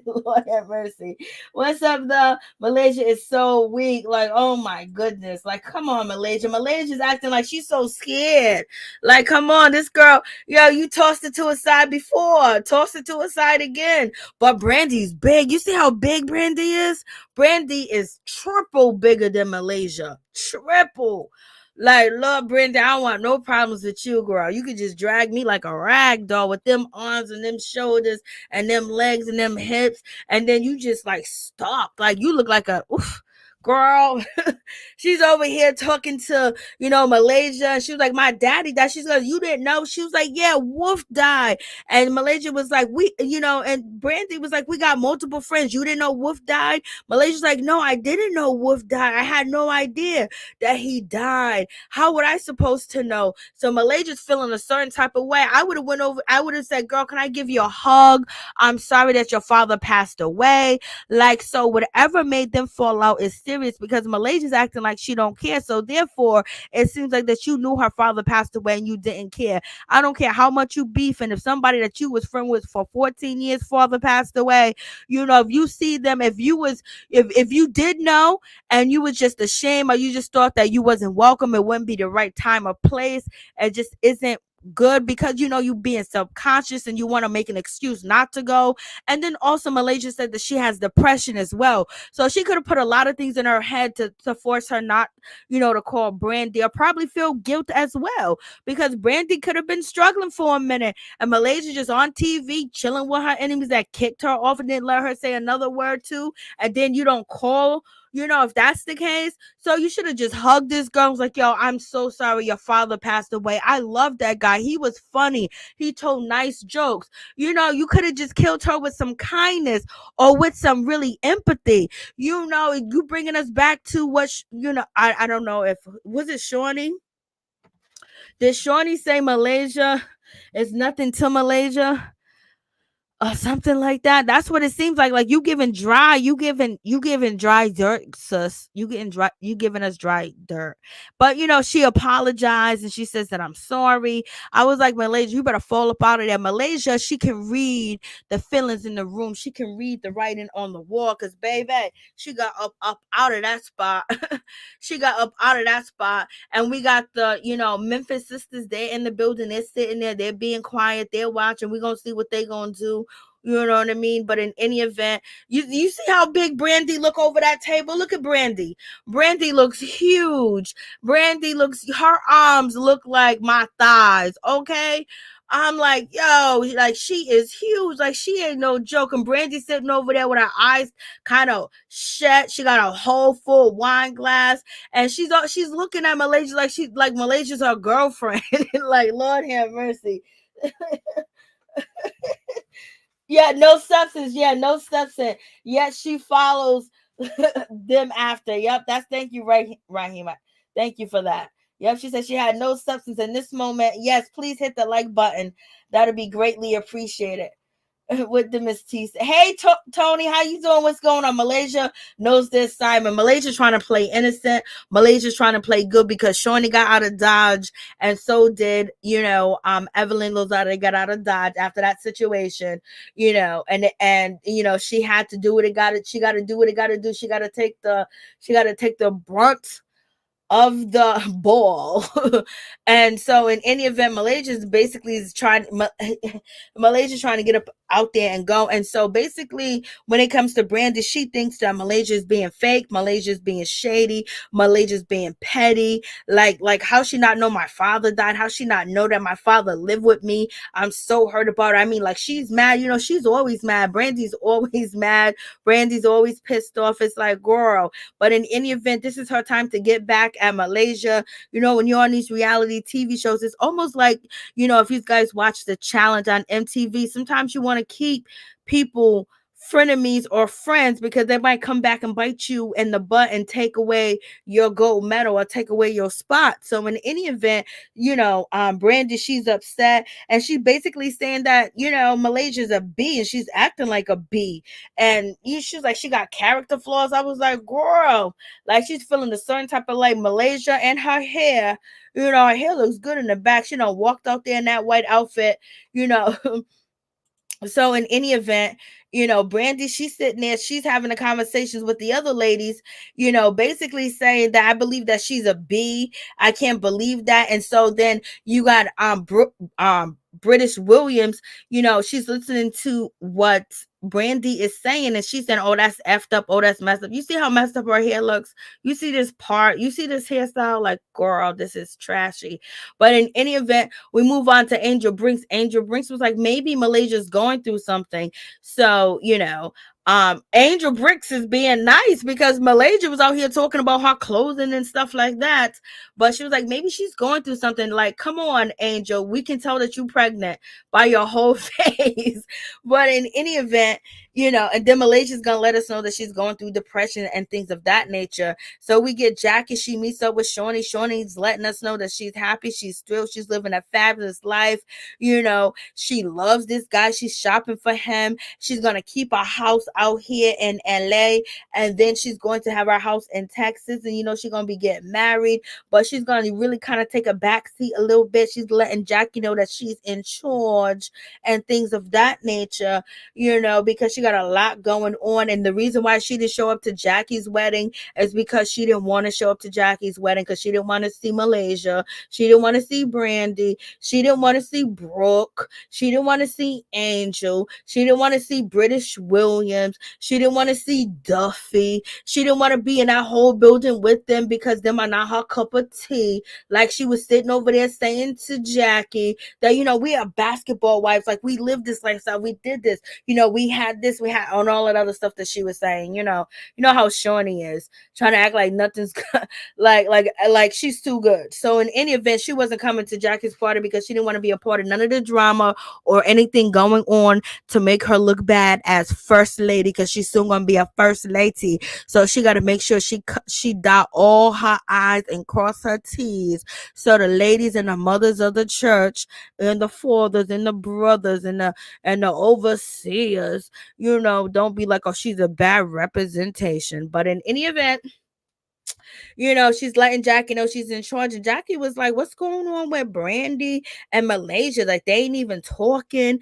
Lord have mercy. What's up, though? Malaysia is so weak. Like, oh my goodness. Like, come on, Malaysia. Malaysia's acting like she's so scared. Like, come on, this girl. You tossed it to a side before. Tossed it to a side again. But Brandi's big. You see how big Brandi is? Brandi is triple bigger than Malaysia. Triple. Like, love, Brandi, I don't want no problems with you, girl. You could just drag me like a rag doll with them arms and them shoulders and them legs and them hips, and then you just like stop. Like, you look like a girl. She's over here talking to Malaysia. She was like, my daddy died. She's like, you didn't know? She was like, yeah, Wolf died. And Malaysia was like, and Brandi was like, we got multiple friends. You didn't know Wolf died? Malaysia's like, no, I didn't know Wolf died. I had no idea that he died. How would I supposed to know? So Malaysia's feeling a certain type of way. I would have said, girl, can I give you a hug? I'm sorry that your father passed away. Like, so whatever made them fall out is still serious because Malaysia's acting like she don't care. So therefore, it seems like that you knew her father passed away and you didn't care. I don't care how much you beef, and if somebody that you was friend with for 14 years father passed away, if you see them, if you did know and you was just ashamed, or you just thought that you wasn't welcome, it wouldn't be the right time or place. It just isn't good because you being subconscious and you want to make an excuse not to go. And then also Malaysia said that she has depression as well, so she could have put a lot of things in her head to force her not to call Brandi, or probably feel guilt as well, because Brandi could have been struggling for a minute and Malaysia just on TV chilling with her enemies that kicked her off and didn't let her say another word too, and then you don't call, if that's the case. So you should have just hugged this girl and was like, yo, I'm so sorry your father passed away. I love that guy. He was funny. He told nice jokes. You could have just killed her with some kindness or with some really empathy. You bringing us back to what, I don't know if, was it Shaunie? Did Shaunie say Malaysia is nothing to Malaysia? Or something like that. That's what it seems like. Like you giving dry dirt, sis. You giving us dry dirt. But she apologized and she says that I'm sorry. I was like, Malaysia, you better fall up out of there. Malaysia, she can read the feelings in the room. She can read the writing on the wall. Cause baby, she got up out of that spot. She got up out of that spot. And we got the, Memphis sisters, they're in the building, they're sitting there, they're being quiet, they're watching. We're gonna see what they're gonna do. You know what I mean? But in any event, you see how big Brandi look over that table? Look at Brandi. Brandi looks huge. Her arms look like my thighs, okay? I'm like, yo, like she is huge. Like she ain't no joke. And Brandi sitting over there with her eyes kind of shut. She got a whole full wine glass. And she's looking at Malaysia like Malaysia's her girlfriend. Like, Lord have mercy. Yeah, no substance. Yeah, no substance. Yet she follows them after. Yep, thank you, Rahima. Thank you for that. Yep, she said she had no substance in this moment. Yes, please hit the like button. That'll be greatly appreciated. With the Miss T. Hey, Tony, how you doing? What's going on? Malaysia knows this Simon. Malaysia's trying to play innocent. Malaysia's trying to play good because Shaunie got out of Dodge, and so did Evelyn Lozada got out of Dodge after that situation. And she had to do what it got. She got to do what it got to do. She got to take the brunt of the ball. And so in any event, Malaysia's trying to get up out there and go. And so basically when it comes to Brandi, she thinks that Malaysia is being fake, Malaysia's being shady, Malaysia's being petty. Like how she not know my father died, how she not know that my father lived with me. I'm so hurt about it. I mean, like, she's mad, she's always mad. Brandi's always mad. Brandi's always pissed off. It's like, girl. But in any event, this is her time to get back at Malaysia. When you're on these reality TV shows, it's almost like, if you guys watch The Challenge on MTV, sometimes you want to keep people frenemies or friends because they might come back and bite you in the butt and take away your gold medal or take away your spot. So in any event, Brandi, she's upset and she's basically saying that, Malaysia's a B and she's acting like a B. And she's like, she got character flaws. I was like, girl, like she's feeling a certain type of like Malaysia, and her hair, her hair looks good in the back. She walked out there in that white outfit, So in any event, Brandi, she's sitting there, she's having the conversations with the other ladies, basically saying that I believe that she's a B. I can't believe that. And so then you got Brittish Williams, she's listening to what Brandi is saying, and she's saying, oh, that's effed up, oh, that's messed up. You see how messed up her hair looks? You see this part, you see this hairstyle? Like, girl, this is trashy. But in any event, we move on to Angel Brinks. Angel Brinks was like, maybe Malaysia's going through something. So, Angel Brinks is being nice because Malaysia was out here talking about her clothing and stuff like that. But she was like, maybe she's going through something. Like, come on, Angel, we can tell that you're pregnant by your whole face. But in any event, and then Malaysia's gonna let us know that she's going through depression and things of that nature. So we get Jackie, she meets up with Shaunie. Shaunie's letting us know that she's happy, she's thrilled, she's living a fabulous life. She loves this guy, she's shopping for him, she's gonna keep a house out here in LA, and then she's going to have her house in Texas, and she's gonna be getting married, but she's gonna really kind of take a backseat a little bit. She's letting Jackie know that she's in charge and things of that nature, because she got a lot going on. And the reason why she didn't show up to Jackie's wedding is because she didn't want to show up to Jackie's wedding, because she didn't want to see Malaysia, she didn't want to see Brandi, she didn't want to see Brooke, she didn't want to see Angel, she didn't want to see Brittish Williams, she didn't want to see Duffey, she didn't want to be in that whole building with them because them are not her cup of tea. Like she was sitting over there saying to Jackie that, we are basketball wives, like we lived this lifestyle, we did this, we had this, we had on all that other stuff that she was saying, how Shaunie is trying to act like nothing's like she's too good. So in any event, she wasn't coming to Jackie's party because she didn't want to be a part of none of the drama or anything going on to make her look bad as first lady, because she's soon gonna be a first lady. So she got to make sure she dot all her I's and cross her T's, so the ladies and the mothers of the church and the fathers and the brothers and the overseers, don't be like, oh, she's a bad representation. But in any event, she's letting Jackie know she's in charge. And Jackie was like, what's going on with Brandi and Malaysia? Like, they ain't even talking.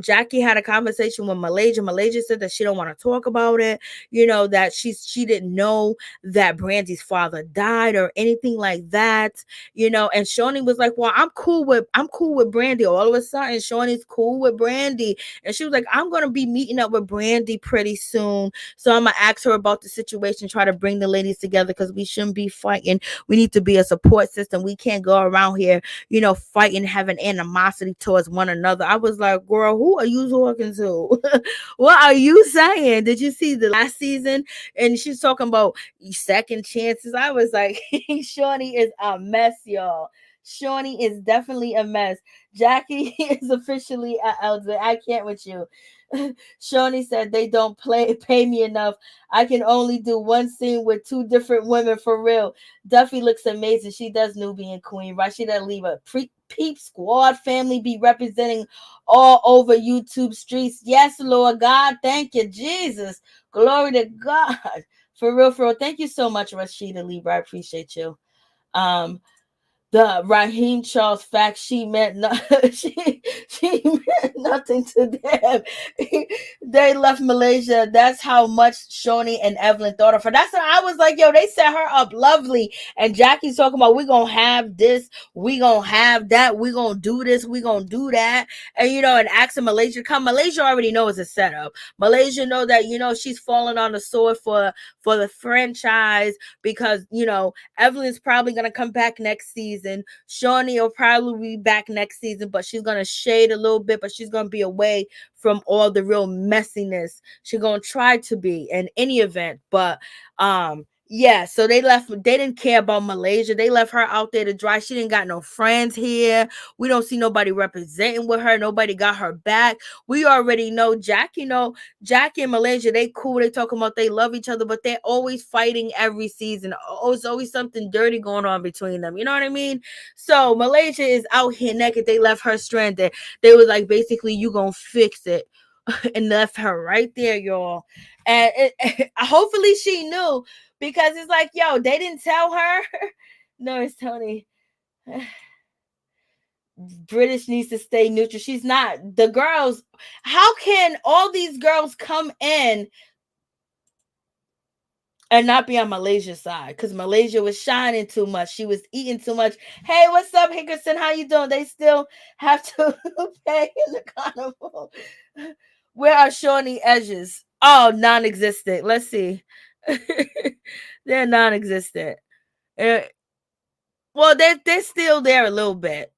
Jackie had a conversation with Malaysia. Malaysia said that she don't want to talk about it. That she didn't know that Brandi's father died or anything like that. And Shaunie was like, well, I'm cool with Brandi. All of a sudden, Shaunie's cool with Brandi. And she was like, I'm going to be meeting up with Brandi pretty soon. So I'm going to ask her about the situation, try to bring the ladies together, because we shouldn't be fighting. We need to be a support system. We can't go around here, fighting, having animosity towards one another. I was like, girl, who are you talking to? What are you saying? Did you see the last season? And she's talking about second chances. I was like, Shaunie is a mess, y'all. Shaunie is definitely a mess. Jackie is officially an elder. I can't with you. Shaunie said they don't pay me enough. I can only do one scene with two different women for real. Duffey looks amazing. She does Nubian Queen, right? She doesn't leave a peep squad family be representing all over YouTube streets. Yes, Lord God. Thank you, Jesus. Glory to God. For real, for real. Thank you so much, Rashida Libra. I appreciate you. The Raheem Charles fact, she meant she meant nothing to them. They left Malaysia. That's how much Shaunie and Evelyn thought of her. That's what I was like, yo, they set her up lovely. And Jackie's talking about, we're gonna have this, we gonna have that, we gonna do this, we gonna do that. And and asking Malaysia come. Malaysia already knows it's a setup. Malaysia know that she's falling on the sword for the franchise, because Evelyn's probably gonna come back next season. Shaunie will probably be back next season, but she's gonna shade a little bit, but she's gonna be away from all the real messiness. She's gonna try to be in any event. But yeah, so they didn't care about Malaysia. They left her out there to dry. She didn't got no friends here. We don't see nobody representing with her. Nobody got her back. We already know Jackie and Malaysia, they cool. They talking about they love each other, but they're always fighting every season. Oh, it's always something dirty going on between them. You know what I mean? So Malaysia is out here naked. They left her stranded. They was like, basically, you gonna fix it. And left her right there, y'all. And hopefully she knew, because it's like, yo, they didn't tell her. No, it's Tony. British needs to stay neutral. She's not. The girls, how can all these girls come in and not be on Malaysia's side? Because Malaysia was shining too much. She was eating too much. Hey, what's up, Hickerson? How you doing? They still have to pay in the carnival. Where are Shaunie edges? Oh, non-existent. Let's see. They're non-existent. Well, they're still there a little bit.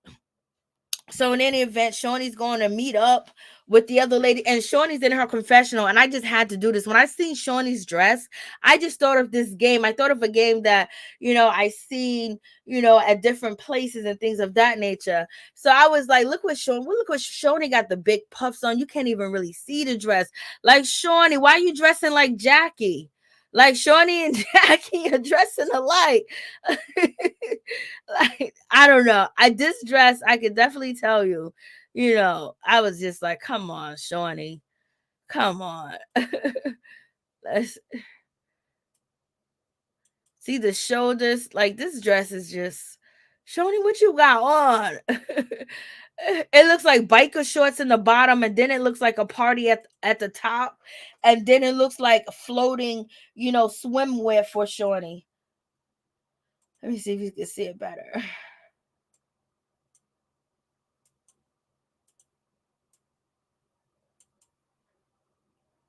So in any event, Shaunie's going to meet up with the other lady, and Shaunie's in her confessional. And I just had to do this. When I seen Shaunie's dress, I just thought of this game. I thought of a game that, I seen, at different places and things of that nature. So I was like, look what Shaunie got, the big puffs on. You can't even really see the dress. Like, Shaunie, why are you dressing like Jackie? Like, Shaunie and Jackie are dressing alike. Like, I don't know. This dress, I could definitely tell you, I was just like, come on, Shaunie. Come on. Let's see the shoulders. Like, this dress is just, Shaunie, what you got on? It looks like biker shorts in the bottom, and then it looks like a party at the top, and then it looks like floating, swimwear for Shaunie. Let me see if you can see it better.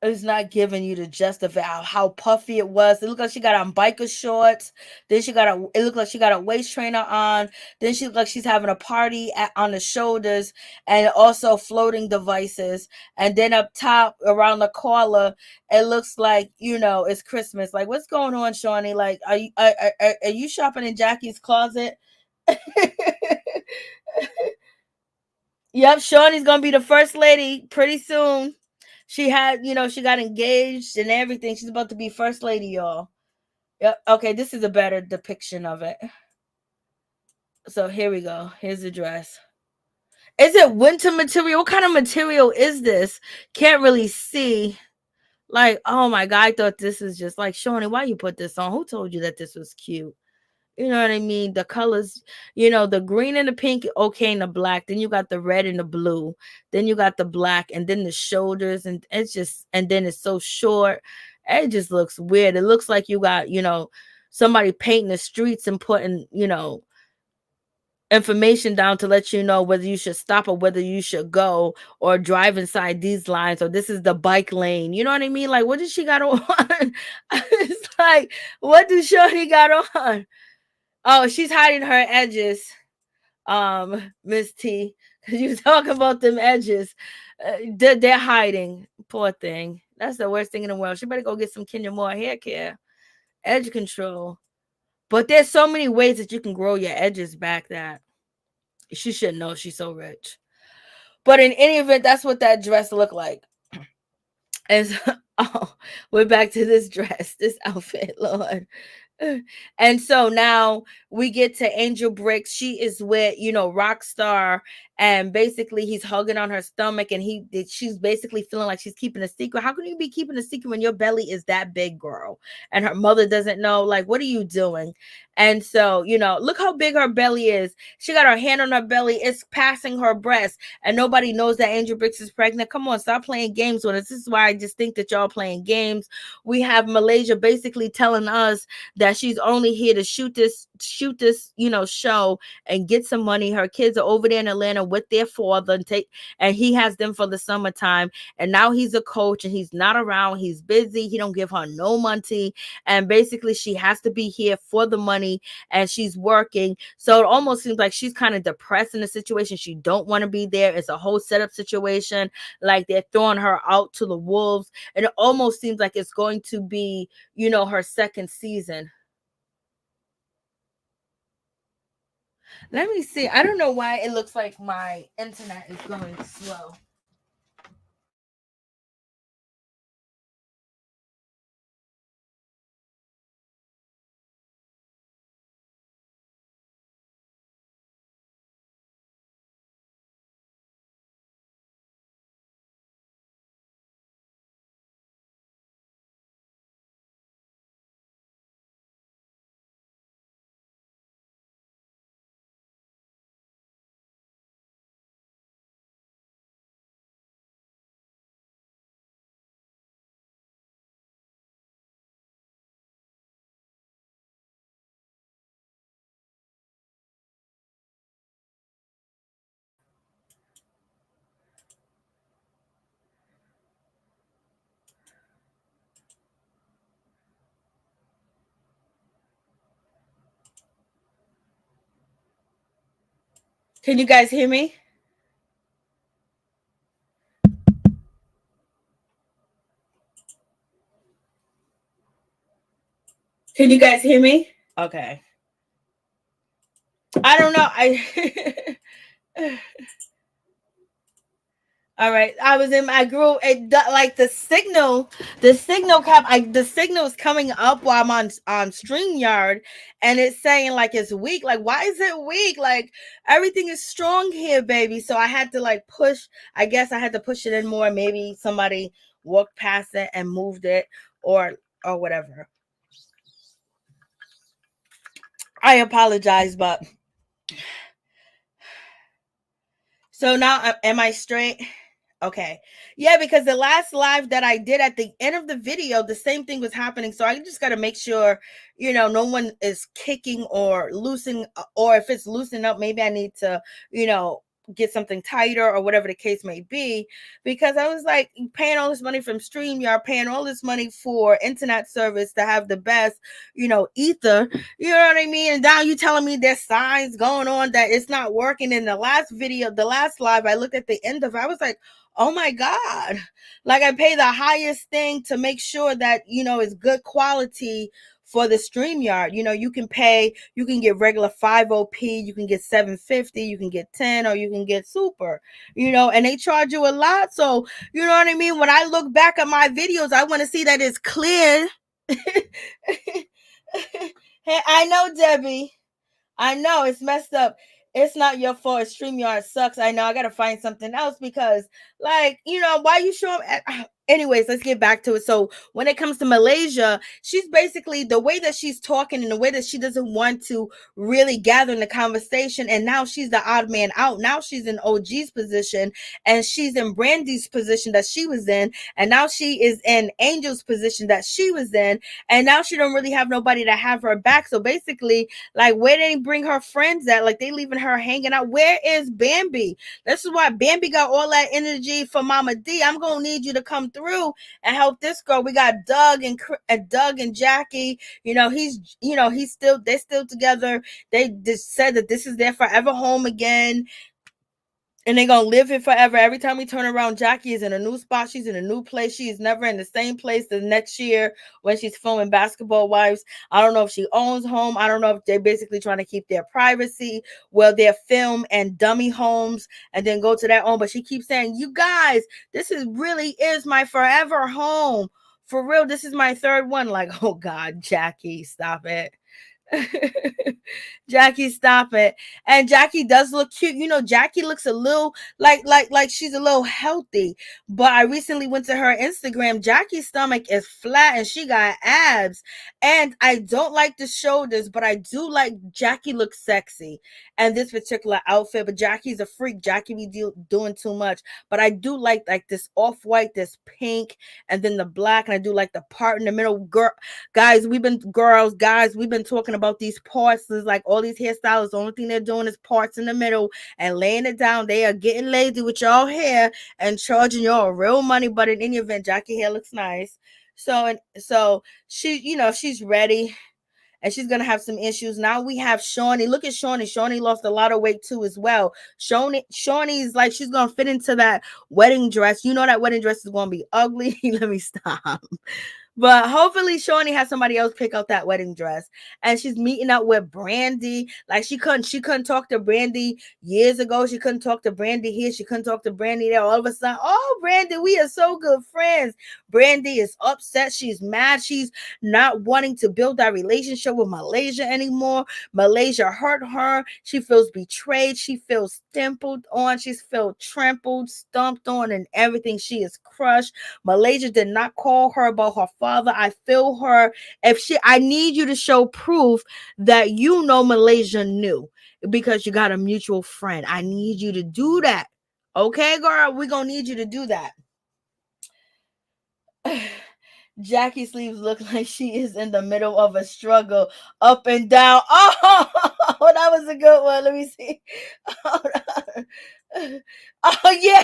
It's not giving you the just of how puffy it was. It looked like she got on biker shorts. Then it looked like she got a waist trainer on. Then she looked like she's having a party on the shoulders, and also floating devices. And then up top around the collar, it looks like, it's Christmas. Like, what's going on, Shaunie? Like, are you shopping in Jackie's closet? Yep, Shaunie's gonna be the first lady pretty soon. She she got engaged and everything. She's about to be first lady, y'all. Yep. Okay, this is a better depiction of it. So here we go. Here's the dress. Is it winter material? What kind of material is this? Can't really see. Like, oh my God, I thought this is just like, Shaunie, why you put this on? Who told you that this was cute? You know what I mean? The colors, the green and the pink, okay, and the black. Then you got the red and the blue. Then you got the black, and then the shoulders, and and then it's so short. It just looks weird. It looks like you got, somebody painting the streets and putting, information down to let you know whether you should stop or whether you should go or drive inside these lines, or this is the bike lane. You know what I mean? Like, what does she got on? It's like, what does Shaunie got on? Oh, she's hiding her edges, Miss T, because you talking about them edges. They're hiding. Poor thing. That's the worst thing in the world. She better go get some Kenya Moore hair care, edge control. But there's so many ways that you can grow your edges back that she should know. She's so rich. But in any event, that's what that dress looked like. And so, we're back to this dress, this outfit, Lord. And so now we get to Angel Bricks. She is with, Rockstar, and basically he's hugging on her stomach, and she's basically feeling like she's keeping a secret. How can you be keeping a secret when your belly is that big, girl? And her mother doesn't know. Like, what are you doing? And so, look how big her belly is. She got her hand on her belly. It's passing her breast, and nobody knows that Angel Bricks is pregnant. Come on, stop playing games with us. This is why I just think that y'all playing games. We have Malaysia basically telling us that she's only here to shoot this, show and get some money. Her kids are over there in Atlanta with their father, and he has them for the summertime. And now he's a coach, and he's not around. He's busy. He don't give her no money. And basically she has to be here for the money, and she's working. So it almost seems like she's kind of depressed in the situation. She don't want to be there. It's a whole setup situation. Like, they're throwing her out to the wolves. And it almost seems like it's going to be, her second season. Let me see. I don't know why it looks like my internet is going slow. Can you guys hear me? Can you guys hear me? Okay. I don't know. All right. I grew like the signal the signal is coming up while I'm on StreamYard, and it's saying like it's weak. Like, why is it weak? Like, everything is strong here, baby. So I had to like push, I guess I had to push it in more. Maybe somebody walked past it and moved it or whatever. I apologize, but so now am I straight? Okay. Yeah, because the last live that I did at the end of the video, the same thing was happening. So I just got to make sure, no one is kicking or loosening, or if it's loosening up, maybe I need to, get something tighter or whatever the case may be. Because I was like paying all this money from StreamYard, paying all this money for internet service to have the best, ether. You know what I mean? And now you telling me there's signs going on that it's not working. In the last video, the last live, I looked at the end of it, I was like, oh my God, like I pay the highest thing to make sure that, it's good quality for the StreamYard. You can pay, you can get regular 50p, you can get 750, you can get 10, or you can get super, and they charge you a lot. So, you know what I mean? When I look back at my videos, I want to see that it's clear. Hey, I know, Debbie. I know it's messed up. It's not your fault. StreamYard sucks. I know. I gotta find something else because, like, why you show up? Anyways, let's get back to it. So when it comes to Malaysia, she's basically, the way that she's talking and the way that she doesn't want to really gather in the conversation. And now she's the odd man out. Now she's in OG's position and she's in Brandi's position that she was in. And now she is in Angel's position that she was in. And now she don't really have nobody to have her back. So basically, like, where they bring her friends at? Like, they leaving her hanging out. Where is Bambi? This is why Bambi got all that energy for Mama D. I'm gonna need you to come through and help this girl. We got Doug and Jackie. They're still together. They just said that this is their forever home again. And they're going to live here forever. Every time we turn around, Jackie is in a new spot. She's in a new place. She is never in the same place the next year when she's filming Basketbal Wives. I don't know if she owns home. I don't know if they're basically trying to keep their privacy, well, their film and dummy homes, and then go to their own. But she keeps saying, you guys, this really is my forever home. For real, this is my third one. Like, oh God, Jackie, stop it. Jackie, stop it. And Jackie does look cute. Jackie looks a little like she's a little healthy. But I recently went to her Instagram. Jackie's stomach is flat and she got abs. And I don't like the shoulders, but I do like Jackie looks sexy. And this particular outfit, but Jackie's a freak. Jackie be doing too much. But I do like this off-white, this pink, and then the black. And I do like the part in the middle. Guys, we've been talking about these parts. There's like all these hairstylists, the only thing they're doing is parts in the middle and laying it down. They are getting lazy with y'all hair and charging y'all real money. But in any event, Jackie hair looks nice. So she, she's ready. And she's going to have some issues. Now we have Shaunie. Look at Shaunie. Shaunie lost a lot of weight too as well. Shaunie's like, she's going to fit into that wedding dress. That wedding dress is going to be ugly. Let me stop. But hopefully Shaunie has somebody else pick out that wedding dress. And she's meeting up with Brandi. Like she couldn't talk to Brandi years ago. She couldn't talk to Brandi here. She couldn't talk to Brandi there. All of a sudden, oh, Brandi, we are so good friends. Brandi is upset. She's mad. She's not wanting to build that relationship with Malaysia anymore. Malaysia hurt her. She feels betrayed. She feels stumbled on. She's felt trampled, stomped on, and everything. She is crushed. Malaysia did not call her about her father. I feel her. I need you to show proof that Malaysia knew, because you got a mutual friend. I need you to do that. Okay, girl, we're gonna need you to do that. Jackie's sleeves look like she is in the middle of a struggle, up and down. Oh, that was a good one. Let me see. Oh yeah.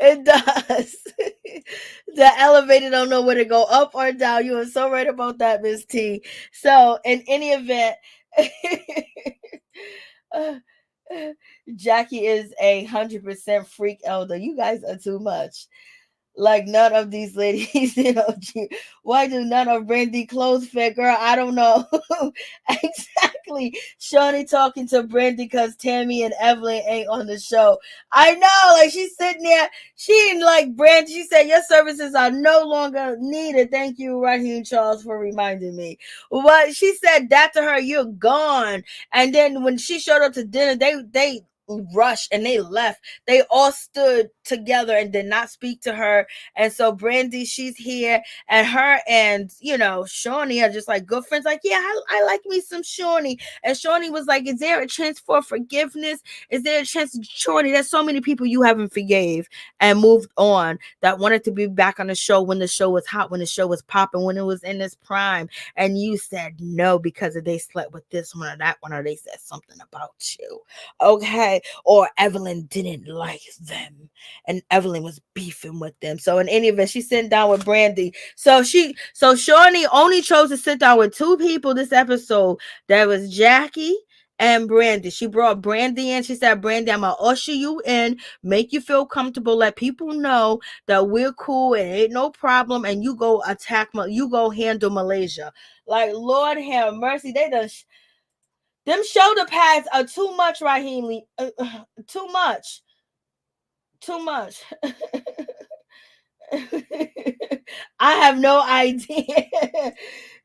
It does. The elevator don't know where to go, up or down. You are so right about that, Miss T. So in any event, Jackie is 100% freak elder. You guys are too much. Like none of these ladies, why do none of Brandi clothes fit, girl? I don't know. Exactly. exactly. Shaunie talking to Brandi because Tami and Evelyn ain't on the show. I know, like she's sitting there. She didn't like Brandi. She said, "Your services are no longer needed." Thank you, Raheem Charles, for reminding me. But she said that to her, "You're gone." And then when she showed up to dinner, they rushed and they left. They all stood together and did not speak to her. And so Brandi, she's here, and her and Shaunie are just like good friends. Like, yeah, I like me some Shaunie. And Shaunie was like, "Is there a chance for forgiveness? Is there a chance, Shaunie? There's so many people you haven't forgave and moved on that wanted to be back on the show when the show was hot, when the show was popping, when it was in its prime, and you said no because they slept with this one or that one, or they said something about you, okay? Or Evelyn didn't like them, and Evelyn was beefing with them. So in any event, she's sitting down with Brandi. So Shaunie only chose to sit down with two people this episode. That was Jackie and Brandi. She brought Brandi in. She said, "Brandi, I'm gonna usher you in, make you feel comfortable, let people know that we're cool and ain't no problem, and you go you go handle Malaysia." Like, Lord have mercy, they done them shoulder pads are too much, Raheem. Too much. Too much. I have no idea.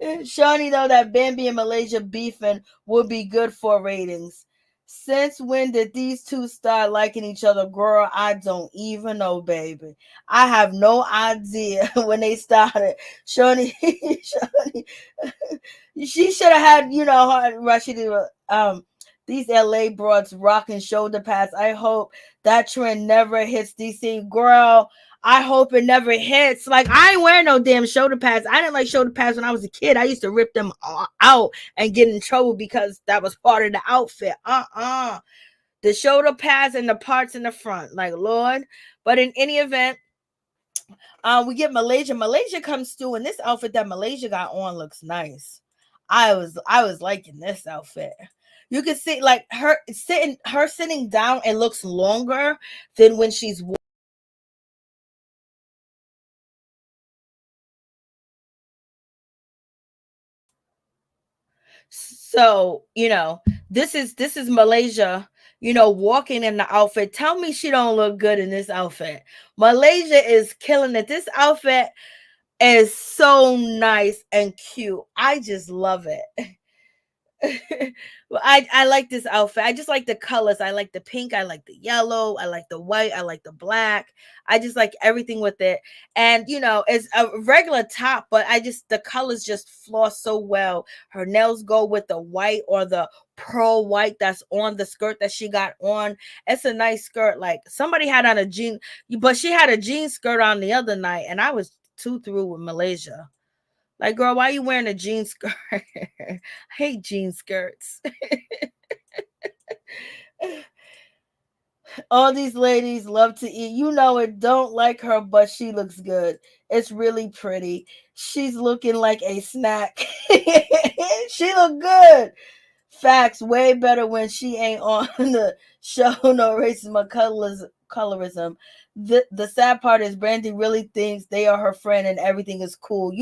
Shaunie know that Bambi and Malaysia beefing would be good for ratings. Since when did these two start liking each other? Girl, I don't even know, baby. I have no idea when they started. Shaunie, Shaunie, she should have had, her Rashidi, these LA broads rocking shoulder pads. I hope that trend never hits DC. Girl, I hope it never hits. Like, I ain't wearing no damn shoulder pads. I didn't like shoulder pads when I was a kid. I used to rip them out and get in trouble because that was part of the outfit. The shoulder pads and the parts in the front. Like, Lord. But in any event, we get Malaysia. Malaysia comes through, and this outfit that Malaysia got on looks nice. I was liking this outfit. You can see like her sitting down, it looks longer than when she's. So, this is Malaysia, walking in the outfit. Tell me she don't look good in this outfit. Malaysia is killing it. This outfit is so nice and cute. I just love it. Well, I like this outfit. I just like the colors. I like the pink. I like the yellow. I like the white. I like the black. I just like everything with it. And it's a regular top, but the colors just floss so well. Her nails go with the white or the pearl white that's on the skirt that she got on. It's a nice skirt. Like, somebody had on a jean, but she had a jean skirt on the other night, and I was too through with Malaysia. Like, girl, why are you wearing a jean skirt? I hate jean skirts. All these ladies love to eat. You know it. Don't like her, but she looks good. It's really pretty. She's looking like a snack. She look good. Facts, way better when she ain't on the show. No racism or colorism. The sad part is Brandi really thinks they are her friend and everything is cool,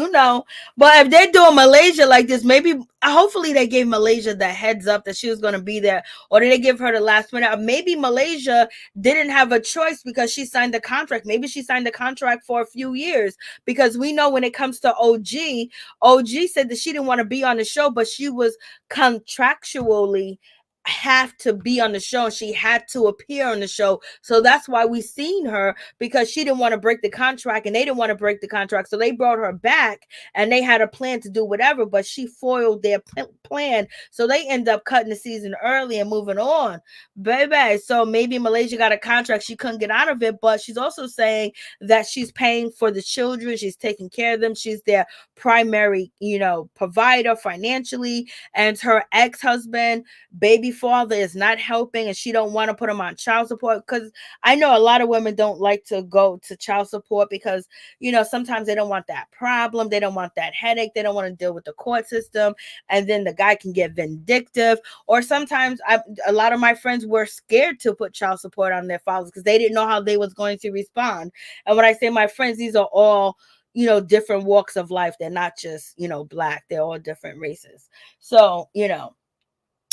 But if they're doing Malaysia like this, maybe hopefully they gave Malaysia the heads up that she was going to be there, or did they give her the last minute? Maybe Malaysia didn't have a choice because she signed the contract. Maybe she signed the contract for a few years, because we know when it comes to OG said that she didn't want to be on the show, but she was contractually have to be on the show. She had to appear on the show. So that's why we seen her, because she didn't want to break the contract and they didn't want to break the contract. So they brought her back and they had a plan to do whatever, but she foiled their plan. So they end up cutting the season early and moving on, baby. So maybe Malaysia got a contract. She couldn't get out of it, but she's also saying that she's paying for the children. She's taking care of them. She's their primary, provider financially. And her ex-husband, baby father, is not helping, and she don't want to put him on child support, because I know a lot of women don't like to go to child support because sometimes they don't want that problem, they don't want that headache, they don't want to deal with the court system, and then the guy can get vindictive. Or sometimes a lot of my friends were scared to put child support on their fathers because they didn't know how they was going to respond. And when I say my friends, these are all different walks of life. They're not just black, they're all different races. So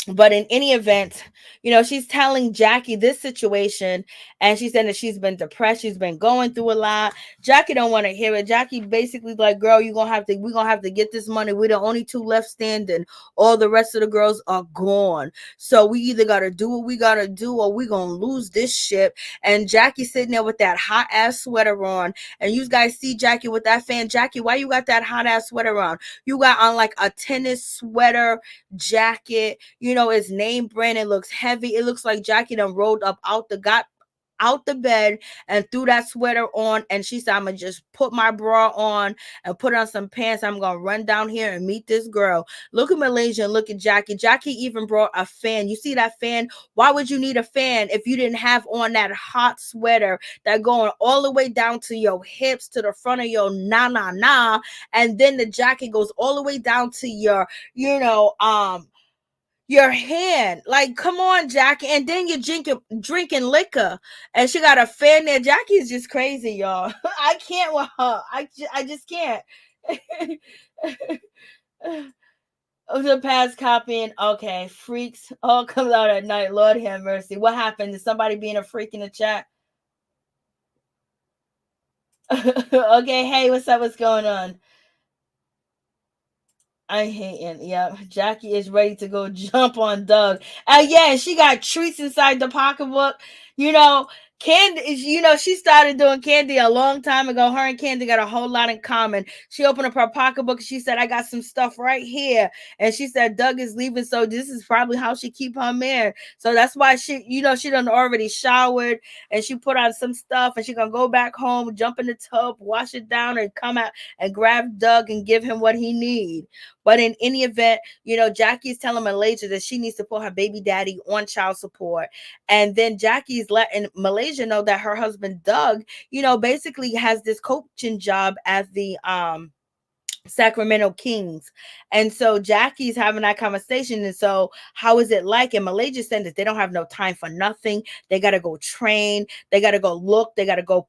But in any event, she's telling Jackie this situation, and she said that she's been depressed, she's been going through a lot. Jackie don't want to hear it. Jackie basically like, girl, we're gonna have to get this money. We're the only two left standing. All the rest of the girls are gone. So we either gotta do what we gotta do, or we gonna lose this ship. And Jackie sitting there with that hot ass sweater on. And you guys see Jackie with that fan. Jackie, why you got that hot ass sweater on? You got on like a tennis sweater jacket. It's name brand. It looks heavy. It looks like Jackie done rolled up out the bed and threw that sweater on, and she said, I'm gonna just put my bra on and put on some pants. I'm gonna run down here and meet this girl. Look at Malaysia and look at Jackie. Jackie even brought a fan. You see that fan? Why would you need a fan if you didn't have on that hot sweater that going all the way down to your hips, to the front of your na, and then the jacket goes all the way down to your hand? Like, come on, Jackie. And then you're drinking liquor, and she got a fan there. Jackie is just crazy, y'all. I can't with her. I just can't. The past copying. Okay, freaks all comes out at night. Lord have mercy. What happened? Is somebody being a freak in the chat? Okay, hey, what's up? What's going on? I hate it. Yeah, Jackie is ready to go jump on Doug. Yeah, she got treats inside the pocketbook. Candy, she started doing candy a long time ago. Her and Candy got a whole lot in common. She opened up her pocketbook and she said, I got some stuff right here. And she said, Doug is leaving, so this is probably how she keep her man. So that's why she done already showered, and she put on some stuff, and she gonna go back home, jump in the tub, wash it down, and come out and grab Doug and give him what he need. But in any event, Jackie is telling Malaysia that she needs to put her baby daddy on child support. And then Jackie's letting Malaysia know that her husband, Doug, basically has this coaching job at the Sacramento Kings. And so Jackie's having that conversation. And so, how is it like? And Malaysia said that they don't have no time for nothing. They got to go train. They got to go look. They got to go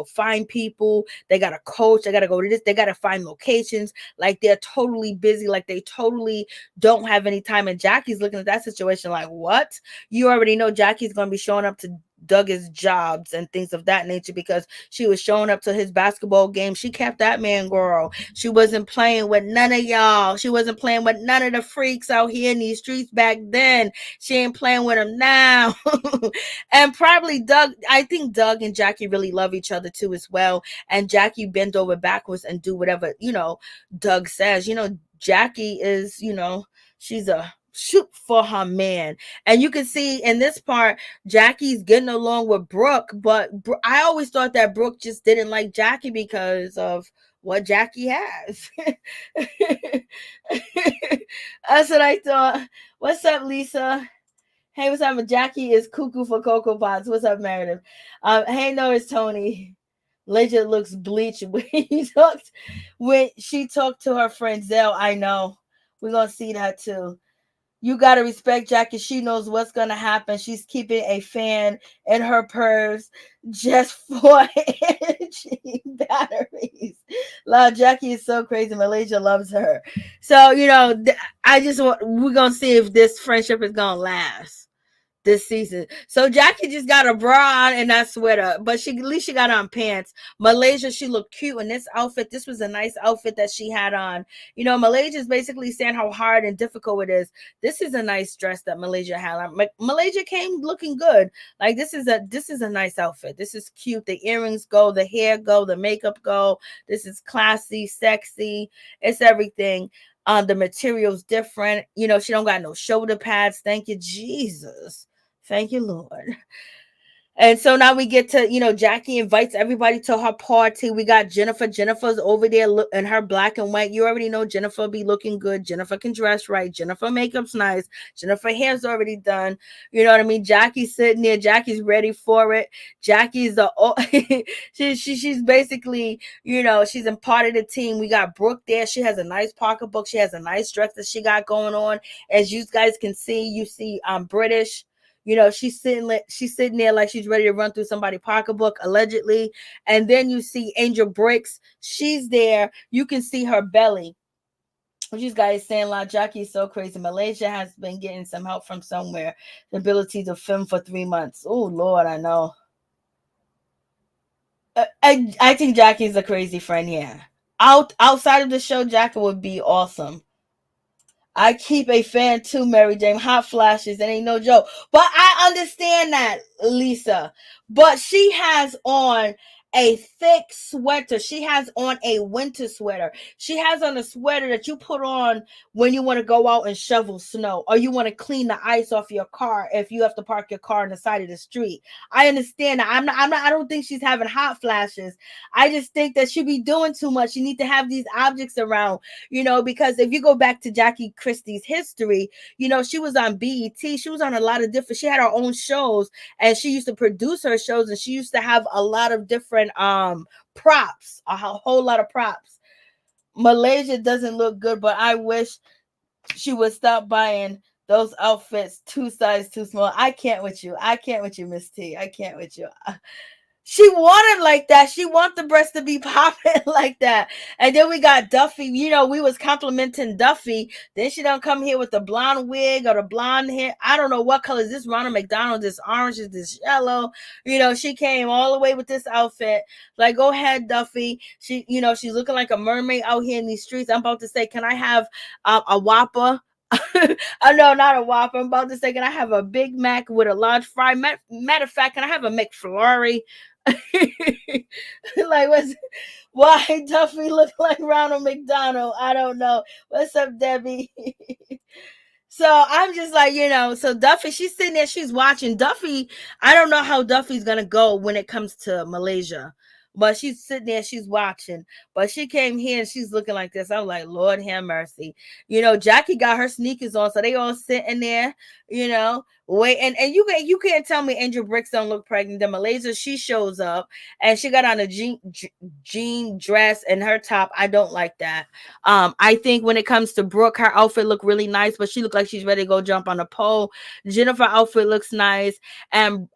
find people. They got to coach. They got to go to this. They got to find locations. Like, they're totally busy. Like, they totally don't have any time. And Jackie's looking at that situation like, what? You already know Jackie's going to be showing up to Doug's jobs and things of that nature, because she was showing up to his basketball game. She kept that man, girl. She wasn't playing with none of y'all. She wasn't playing with none of the freaks out here in these streets back then. She ain't playing with them now. And probably I think Doug and Jackie really love each other too as well. And Jackie bend over backwards and do whatever, Doug says. Jackie is, she's a shoot for her man. And you can see in this part, Jackie's getting along with Brooke, but I always thought that Brooke just didn't like Jackie because of what Jackie has. That's what I thought. What's up, Lisa? Hey, what's up? Jackie is cuckoo for Cocoa Pops. What's up, Meredith? Hey, no, it's Tony. Legend looks bleached when she talked to her friend Zell. I know. We're gonna see that too. You got to respect Jackie. She knows what's going to happen. She's keeping a fan in her purse just for energy batteries. Jackie is so crazy. Malaysia loves her. So, we're going to see if this friendship is going to last this season. So Jackie just got a bra on and that sweater, but at least she got on pants. Malaysia, she looked cute in this outfit. This was a nice outfit that she had on. Malaysia is basically saying how hard and difficult it is. This is a nice dress that Malaysia had on. Malaysia came looking good. Like, this is a nice outfit. This is cute. The earrings go, the hair go, the makeup go. This is classy, sexy. It's everything. The material's different. She don't got no shoulder pads. Thank you, Jesus. Thank you, Lord. And so now we get to, Jackie invites everybody to her party. We got Jennifer. Jennifer's over there in her black and white. You already know Jennifer be looking good. Jennifer can dress right. Jennifer makeup's nice. Jennifer hair's already done. You know what I mean? Jackie's sitting there. Jackie's ready for it. Jackie's she's basically, she's in part of the team. We got Brooke there. She has a nice pocketbook. She has a nice dress that she got going on. As you guys can see, you see British. She's sitting there like she's ready to run through somebody's pocketbook, allegedly. And then you see Angel Bricks. She's there. You can see her belly. You guys saying like Jackie is so crazy. Malaysia has been getting some help from somewhere. The ability to film for 3 months. Oh Lord, I know. I think Jackie's a crazy friend. Yeah. Outside of the show, Jackie would be awesome. I keep a fan too, Mary Jane. Hot flashes, it ain't no joke. But I understand that, Lisa. But she has on a thick sweater. She has on a winter sweater. She has on a sweater that you put on when you want to go out and shovel snow, or you want to clean the ice off your car if you have to park your car on the side of the street. I understand that. I don't think she's having hot flashes. I just think that she be doing too much. You need to have these objects around, because if you go back to Jackie Christie's history, she was on BET. She was on a lot of different, she had her own shows, and she used to produce her shows, and she used to have a lot of different props, a whole lot of props. Malaysia doesn't look good, but I wish she would stop buying those outfits 2 sizes too small. I can't with you, Miss T. I can't with you. She wanted like that. She want the breasts to be popping like that. And then we got Duffey. We was complimenting Duffey. Then she don't come here with the blonde wig or the blonde hair. I don't know what color is this. Ronald McDonald, this orange, is this yellow. She came all the way with this outfit. Like, go ahead, Duffey. She's looking like a mermaid out here in these streets. I'm about to say, can I have a Whopper? No, not a Whopper. I'm about to say, can I have a Big Mac with a large fry? Matter of fact, can I have a McFlurry? Like, why Duffey look like Ronald McDonald? I don't know. What's up, Debbie? So I'm just like, so Duffey, she's sitting there, she's watching. Duffey, I don't know how Duffey's gonna go when it comes to Malaysia. But she's sitting there, she's watching. But she came here and she's looking like this. I'm like, Lord have mercy. Jackie got her sneakers on, so they all sitting there, wait. And you can't tell me Angel Bricks don't look pregnant. The Malaysia, she shows up and she got on a jean dress and her top. I don't like that. I think when it comes to Brooke, her outfit looked really nice, but she looked like she's ready to go jump on a pole. Jennifer outfit looks nice, and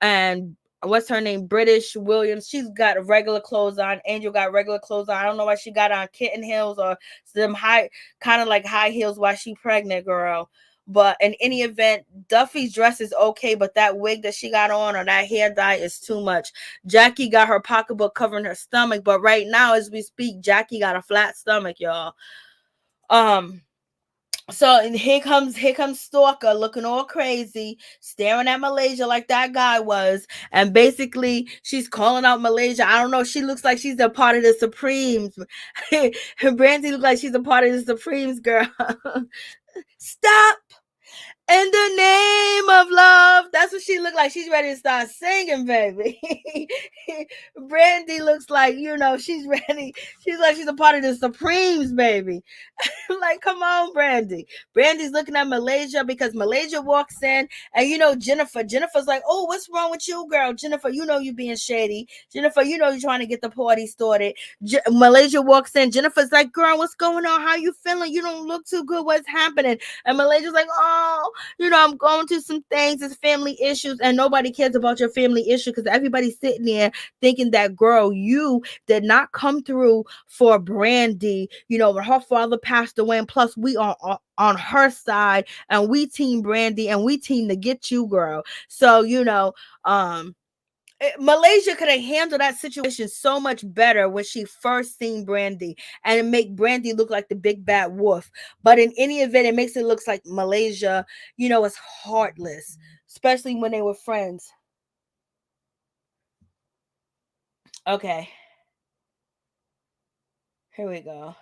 what's her name? Brittish Williams. She's got regular clothes on. Angel got regular clothes on. I don't know why she got on kitten heels or some high, kind of like high heels while she pregnant, girl. But in any event, Duffey's dress is okay, but that wig that she got on or that hair dye is too much. Jackie got her pocketbook covering her stomach, but right now as we speak, Jackie got a flat stomach, y'all. So here comes Stalker looking all crazy, staring at Malaysia like that guy was, and basically she's calling out Malaysia. I don't know. She looks like she's a part of the Supremes. Brandi looks like she's a part of the Supremes, girl. Stop. In the name of love. That's what she looked like. She's ready to start singing, baby. Brandi looks like, she's ready. She's like she's a part of the Supremes, baby. Like, come on, Brandi. Brandi's looking at Malaysia because Malaysia walks in, and Jennifer's like, oh, what's wrong with you, girl? Jennifer, you being shady. Jennifer, you're trying to get the party started. Malaysia walks in. Jennifer's like, girl, what's going on? How you feeling? You don't look too good. What's happening? And Malaysia's like, oh, I'm going through some things. It's family issues, and nobody cares about your family issue because everybody's sitting there thinking that, girl, you did not come through for Brandi, when her father passed away, and plus we are on her side, and we team Brandi, and we team to get you, girl. So, Malaysia could have handled that situation so much better when she first seen Brandi and make Brandi look like the big bad wolf. But in any event, it makes it look like Malaysia, is heartless, especially when they were friends. Okay. Here we go.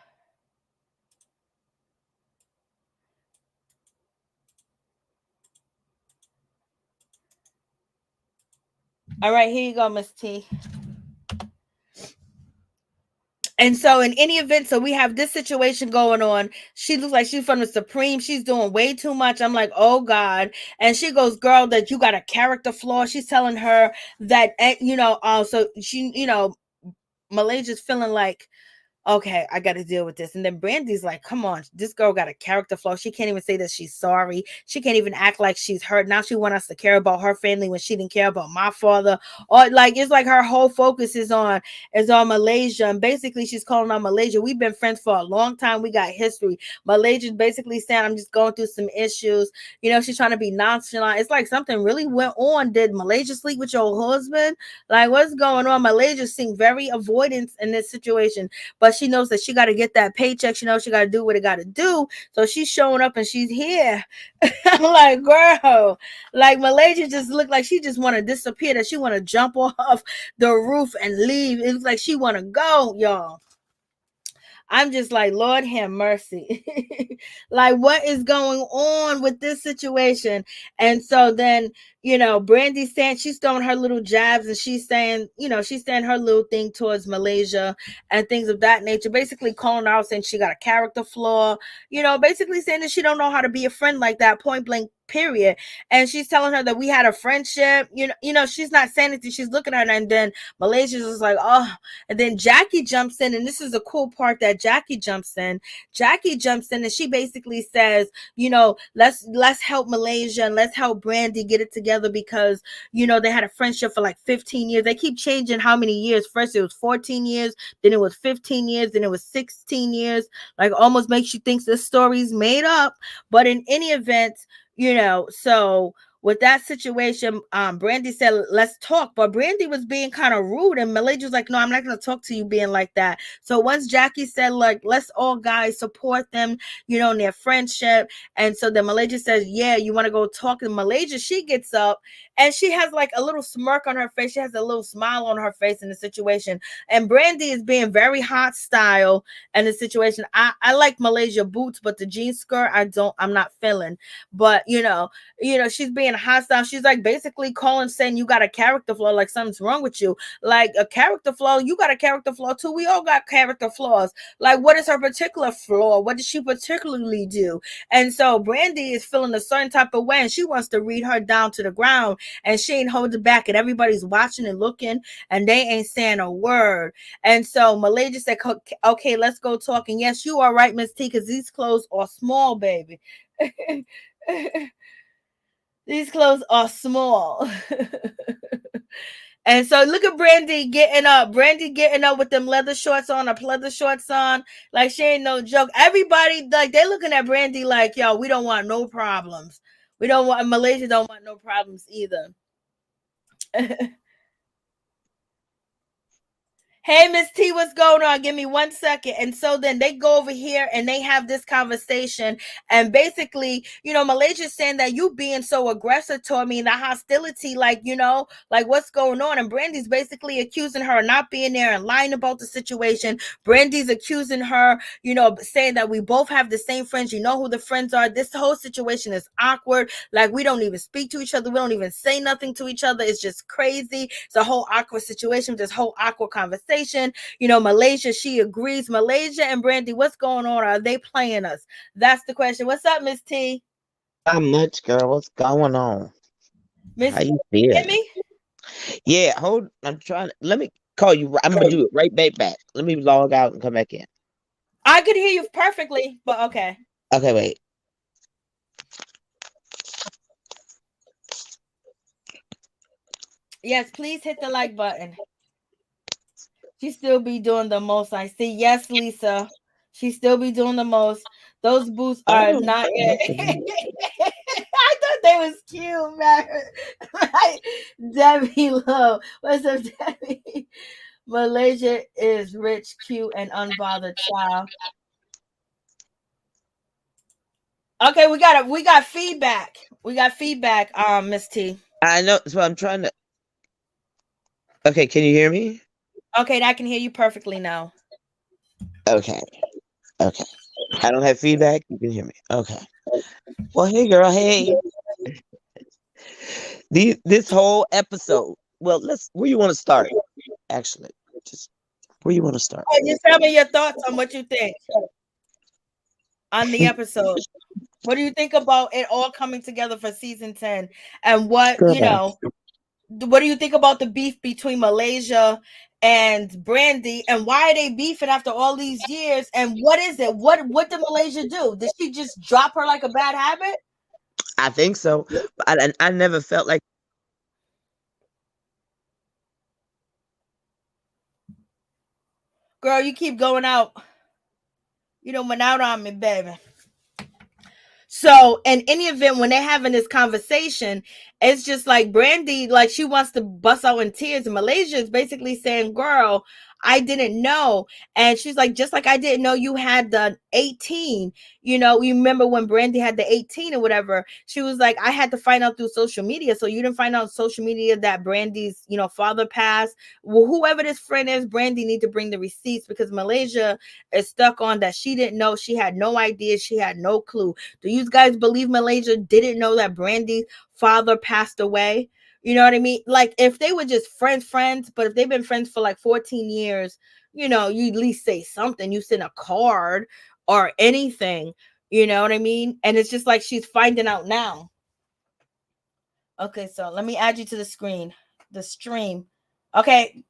All right, here you go, Miss T. And so in any event, so we have this situation going on. She looks like she's from the Supreme. She's doing way too much. I'm like, oh God. And she goes, girl, that you got a character flaw. She's telling her that, so she, Malaysia's feeling like, okay, I got to deal with this. And then Brandi's like, come on, this girl got a character flaw. She can't even say that she's sorry. She can't even act like she's hurt. Now she wants us to care about her family when she didn't care about my father. Or like, it's like her whole focus is on Malaysia. And basically she's calling on Malaysia. We've been friends for a long time. We got history. Malaysia's basically saying, I'm just going through some issues. You know, she's trying to be nonchalant. It's like something really went on. Did Malaysia sleep with your husband? Like, what's going on? Malaysia seemed very avoidant in this situation, but she knows that she got to get that paycheck. She knows she got to do what it got to do. So she's showing up and she's here. I'm like, girl, like Malaysia just looked like she just want to disappear, that she want to jump off the roof and leave. It's like she want to go, y'all. I'm just like, Lord have mercy. Like, what is going on with this situation? And so then, you know, Brandi saying she's throwing her little jabs and she's saying, you know, she's saying her little thing towards Malaysia and things of that nature, basically calling her out, saying she got a character flaw, you know, basically saying that she don't know how to be a friend like that, point blank, period. And she's telling her that we had a friendship, you know, she's not saying anything. She's looking at her, and then Malaysia's just like, oh. And then Jackie jumps in, and this is a cool part that Jackie jumps in. Jackie jumps in and she basically says, you know, let's help Malaysia and let's help Brandi get it together, because, you know, they had a friendship for like 15 years. They keep changing how many years. First it was 14 years, then it was 15 years, then it was 16 years. Like, almost makes you think this story's made up. But in any event, you know, so with that situation, Brandi said, let's talk. But Brandi was being kind of rude, and Malaysia was like, no, I'm not going to talk to you being like that. So once Jackie said, like, let's all guys support them, you know, in their friendship. And so then Malaysia says, yeah, you want to go talk to Malaysia? She gets up and she has like a little smirk on her face. She has a little smile on her face in the situation. And Brandi is being very hostile in the situation. I like Malaysia boots, but the jean skirt, I'm not feeling. But, you know, she's being hostile. She's like basically calling, saying you got a character flaw, like something's wrong with you. Like, a character flaw, you got a character flaw too. We all got character flaws. Like, what is her particular flaw? What does she particularly do? And so Brandi is feeling a certain type of way, and she wants to read her down to the ground, and she ain't holding back, and everybody's watching and looking, and they ain't saying a word. And so Malaysia said, okay, let's go talk. And yes, you are right, Miss T, because these clothes are small, baby. These clothes are small. And so look at Brandi getting up. Brandi getting up with them leather shorts on, or leather shorts on. Like, she ain't no joke. Everybody, like, they looking at Brandi like, yo, we don't want no problems. Malaysia don't want no problems either. Hey, Miss T, what's going on? Give me 1 second. And so then they go over here and they have this conversation. And basically, you know, Malaysia's saying that you being so aggressive toward me and the hostility, like, you know, like, what's going on? And Brandi's basically accusing her of not being there and lying about the situation. Brandi's accusing her, you know, saying that we both have the same friends. You know who the friends are. This whole situation is awkward. Like, we don't even speak to each other. We don't even say nothing to each other. It's just crazy. It's a whole awkward situation, this whole awkward conversation. You know, Malaysia, she agrees. Malaysia and Brandi, what's going on? Are they playing us? That's the question. What's up, Miss T? Not much, girl. What's going on? Miss How T, you hear feeling? me? Yeah, hold. I'm trying. Let me call you. I'm gonna do it right back. Let me log out and come back in. I could hear you perfectly, but okay. Okay, wait. Yes, please hit the like button. She still be doing the most. I see. Yes, Lisa. She still be doing the most. Those boots are Oh, not. okay. I thought they was cute, man. Like, Debbie Lowe. What's up, Debbie? Malaysia is rich, cute, and unbothered child. Okay, we got feedback. We got feedback, Miss T. I know. So I'm trying to. Okay, can you hear me? Okay, I can hear you perfectly now. Okay. Okay. I don't have feedback. You can hear me. Okay. Well, hey, girl. Hey. This whole episode. Well, let's. Where you want to start? Actually, just where you want to start. Oh, just tell me your thoughts on what you think on the episode. What do you think about it all coming together for season 10? And what, you Girl. know, what do you think about the beef between Malaysia and Brandi, and why are they beefing after all these years? And what is it? What did Malaysia do? Did she just drop her like a bad habit? I think so. But I never felt like Girl, you keep going out. You don't went out on me, baby. So, in any event, when they're having this conversation, it's just like Brandi, like she wants to bust out in tears. And Malaysia is basically saying, "Girl, I didn't know." And she's like, "Just like I didn't know you had the 18. You remember when Brandi had the 18 or whatever?" She was like, "I had to find out through social media. So you didn't find out on social media that Brandi's, father passed. Well, whoever this friend is, Brandi need to bring the receipts because Malaysia is stuck on that she didn't know. She had no idea. She had no clue. Do you guys believe Malaysia didn't know that Brandi's father passed away? You know what I mean? Like if they were just friends, but if they've been friends for like 14 years, you at least say something. You send a card or anything. You know what I mean? And it's just like she's finding out now. Okay, so let me add you to the stream. Okay.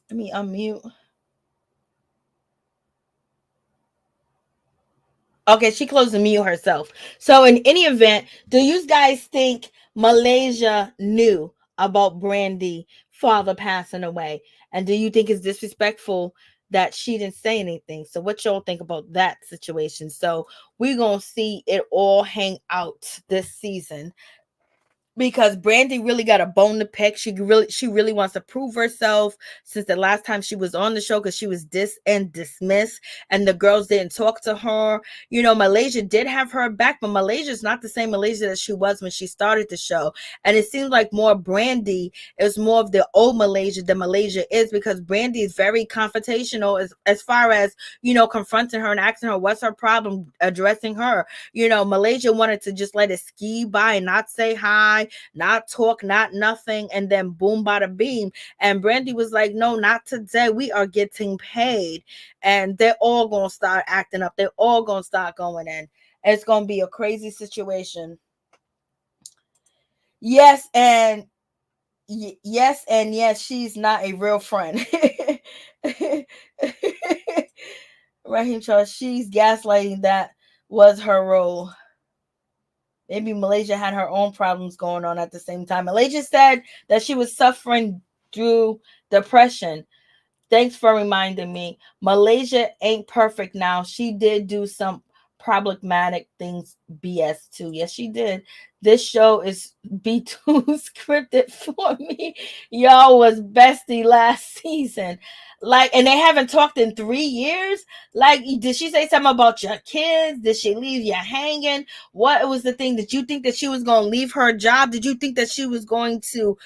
Let me unmute. Okay, she closed the mute herself. So, in any event, do you guys think Malaysia knew about Brandi father passing away? And do you think it's disrespectful that she didn't say anything? So, what y'all think about that situation? So, we're gonna see it all hang out this season because Brandi really got a bone to pick. She really wants to prove herself since the last time she was on the show because she was dismissed and the girls didn't talk to her. Malaysia did have her back, but Malaysia's not the same Malaysia that she was when she started the show. And it seems like more Brandi is more of the old Malaysia than Malaysia is because Brandi is very confrontational as far as, confronting her and asking her what's her problem, addressing her. Malaysia wanted to just let it ski by and not say hi, not talk, not nothing, and then boom, bada beam. And Brandi was like, "No, not today. We are getting paid," and they're all gonna start acting up. They're all gonna start going in. It's gonna be a crazy situation. Yes, and yes, and yes, she's not a real friend. Raheem Charles, she's gaslighting. That was her role. Maybe Malaysia had her own problems going on at the same time. Malaysia said that she was suffering through depression. Thanks for reminding me. Malaysia ain't perfect now. She did do some problematic things, BS too. Yes, she did. This show is B2 scripted for me. Y'all was bestie last season. Like, and they haven't talked in 3 years. Like, did she say something about your kids? Did she leave you hanging? What was the thing? Did you think that she was going to leave her job? Did you think that she was going to,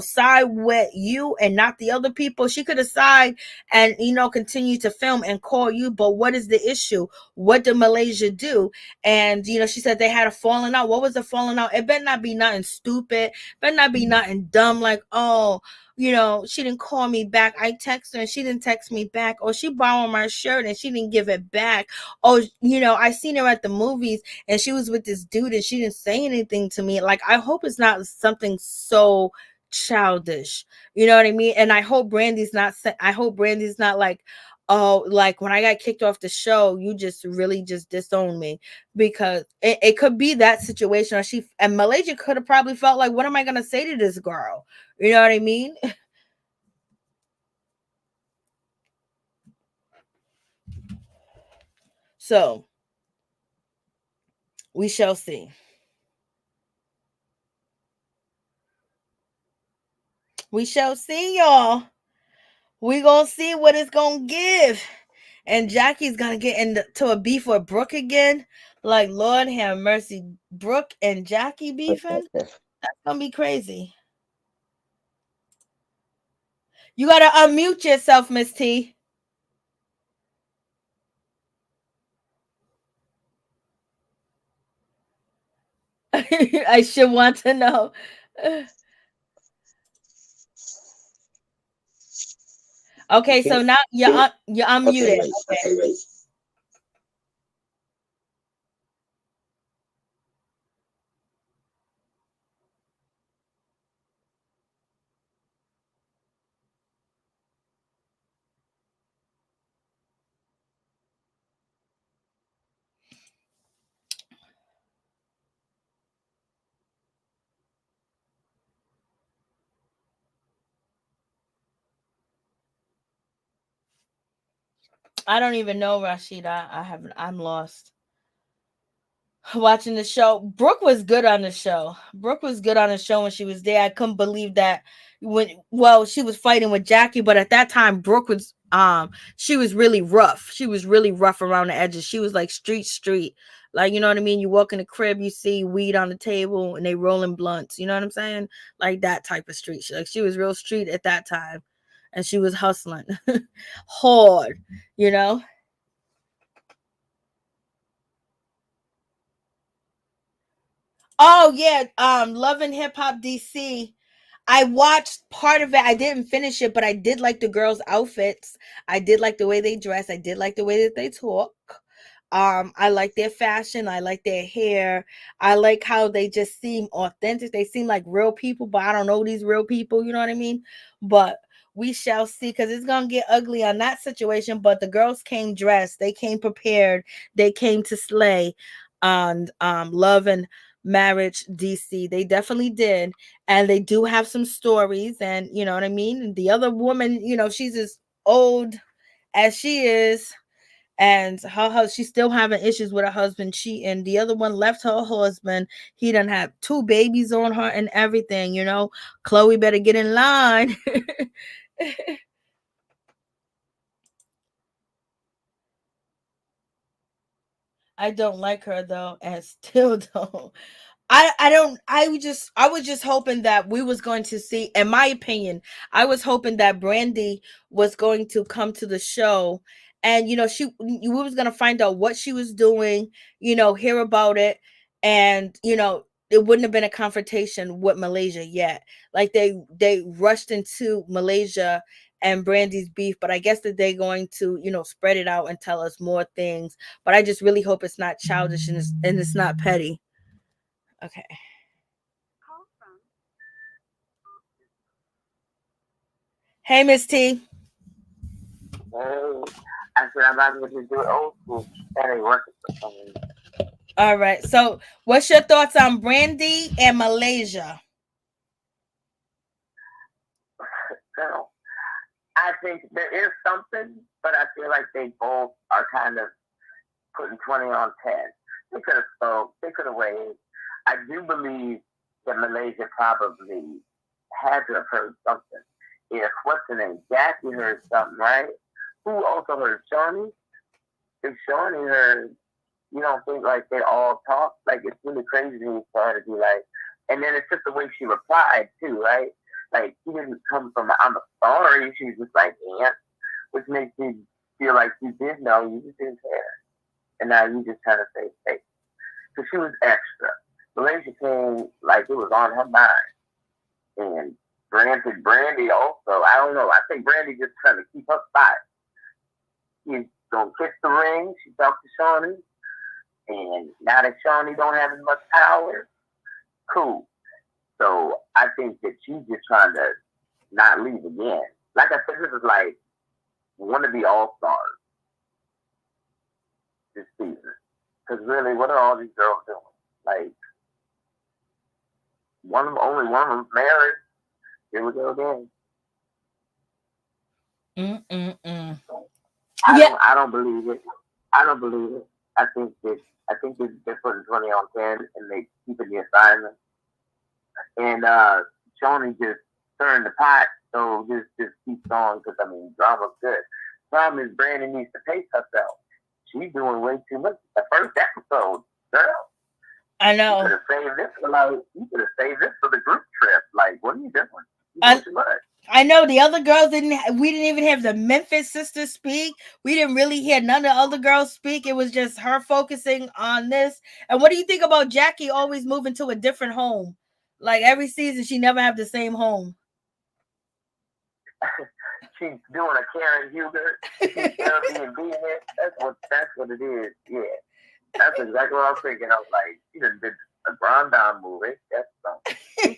side with you and not the other people? She could have side and, continue to film and call you. But what is the issue? What did Malaysia do? And, she said they had a falling out. What was the falling out? It better not be nothing stupid. Better not be nothing dumb like, oh, she didn't call me back. I texted her and she didn't text me back. Or she borrowed my shirt and she didn't give it back. Oh, I seen her at the movies and she was with this dude and she didn't say anything to me. Like, I hope it's not something so childish. You know what I mean? And I hope Brandi's not like, oh, like when I got kicked off the show, you just really just disowned me, because it could be that situation. Or and Malaysia could have probably felt like, what am I gonna say to this girl? You know what I mean? So we shall see. We shall see, y'all. We gonna see what it's gonna give. And Jackie's gonna get into a beef with Brooke again. Like, Lord have mercy, Brooke and Jackie beefing. That's gonna be crazy. You gotta unmute yourself, Miss T. I should want to know. Okay, so now you're unmuted. Okay. I don't even know Rashida. I haven't. I'm lost. Watching the show. Brooke was good on the show. Brooke was good on the show when she was there. I couldn't believe that she was fighting with Jackie, but at that time Brooke was she was really rough. She was really rough around the edges. She was like street. Like, you know what I mean? You walk in the crib, you see weed on the table and they rolling blunts. You know what I'm saying? Like that type of street. She was real street at that time. And she was hustling hard, you know? Oh yeah, Love and Hip Hop DC. I watched part of it. I didn't finish it, but I did like the girls' outfits. I did like the way they dress. I did like the way that they talk. I like their fashion. I like their hair. I like how they just seem authentic. They seem like real people, but I don't know these real people. You know what I mean? But we shall see, because it's gonna get ugly on that situation. But the girls came dressed. They came prepared. They came to slay on Love and Marriage DC. They definitely did, and they do have some stories, and you know what I mean. And the other woman, she's as old as she is, and she's still having issues with her husband cheating. The other one left her husband. He done have 2 babies on her and everything. Chloe better get in line. I don't like her though, and still don't. I don't I was just hoping that we was going to see, in my opinion, I was hoping that Brandi was going to come to the show, and we was going to find out what she was doing, hear about it, and it wouldn't have been a confrontation with Malaysia yet. Like they rushed into Malaysia and Brandy's beef, but I guess that they're going to, spread it out and tell us more things. But I just really hope it's not childish and it's not petty. Okay. Hey, Miss T. Hey, I said I'm not going to do it old school. That ain't working for some reason. All right. So, what's your thoughts on Brandi and Malaysia? So I think there is something, but I feel like they both are kind of putting 20 on 10. They could have spoke. They could have waited. I do believe that Malaysia probably had to have heard something. If what's her name, Jackie heard something, right? Who also heard Shaunie? If Shaunie heard, you don't think like they all talk? Like it's really crazy for her to be like, and then it's just the way she replied too, right? Like she didn't come from I'm sorry. She was just like, yeah, which makes me feel like you did know, you just didn't care, and now you just trying to say fake. So she was extra. Malaysia came like it was on her mind, and granted, Brandi also. I don't know. I think Brandi just trying to keep her spot. She's gonna kiss the ring. She talked to Shaunie, and now that Shaunie don't have as much power, cool. So I think that she's just trying to not leave again. Like I said, this is like want to be all stars this season. Because really, what are all these girls doing? Like only one of them married. Here we go again. Mm-mm-mm. I Yeah. don't believe it. I don't believe it. I think they're putting 20 on 10 and they keeping the assignment. And Shaunie just turned the pot, so just keeps on because I mean drama's good. Problem is Brandi needs to pace herself. She's doing way too much. The first episode, girl. I You know. could have saved this for you could have saved this for the group trip. Like, what are you doing? You I, doing too much. I know the other girls we didn't even have the Memphis sisters speak. We didn't really hear none of the other girls speak. It was just her focusing on this. And what do you think about Jackie always moving to a different home? Like every season, she never have the same home. She's doing a Karen Huger. She's Airbnb it. That's what it is. Yeah. That's exactly what I was thinking. I was like, she done did a Grandon movie. That's something.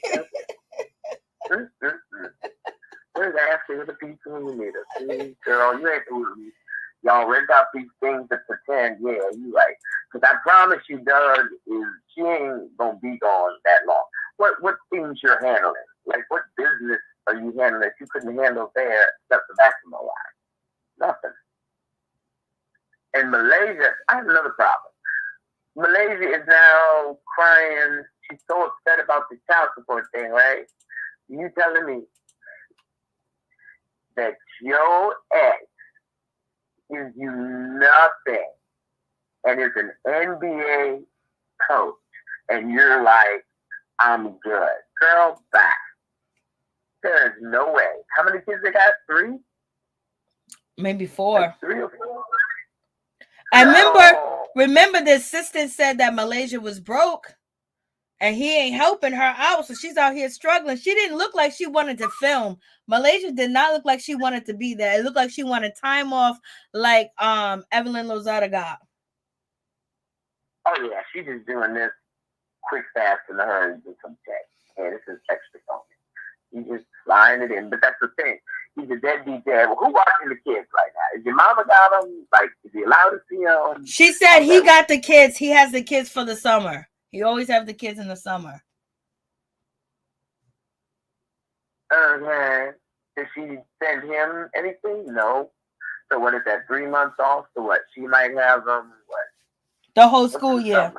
Where's Ashley with the pizza when you need her? See, girl, you ain't doing me. Y'all rent out these things to pretend, yeah, you right. Because I promise you, Doug, is she ain't gonna be gone that long. What things you're handling? Like what business are you handling that you couldn't handle there except the basketball line? Nothing. And Malaysia, I have another problem. Malaysia is now crying. She's so upset about the child support thing, right? You telling me that your ex gives you nothing and is an NBA coach, and you're like, I'm good. Girl, back. There's no way. How many kids they got? 3? Maybe 4. Like 3 or 4? I remember the assistant said that Malaysia was broke and he ain't helping her out, so she's out here struggling. She didn't look like she wanted to film. Malaysia did not look like she wanted to be there. It looked like she wanted time off, like Evelyn Lozada got. Oh yeah, she's just doing this quick, fast, in a hurry, do some check. Yeah, this is extra funny. He's just flying it in, but that's the thing. He's a deadbeat dad. Well, who watching the kids right now? Is your mama got them? Like, is he allowed to see them? She said he got the kids. He has the kids for the summer. He always have the kids in the summer. Okay. Did she send him anything? No. So what is that? 3 months off? So what? She might have what? The whole school year.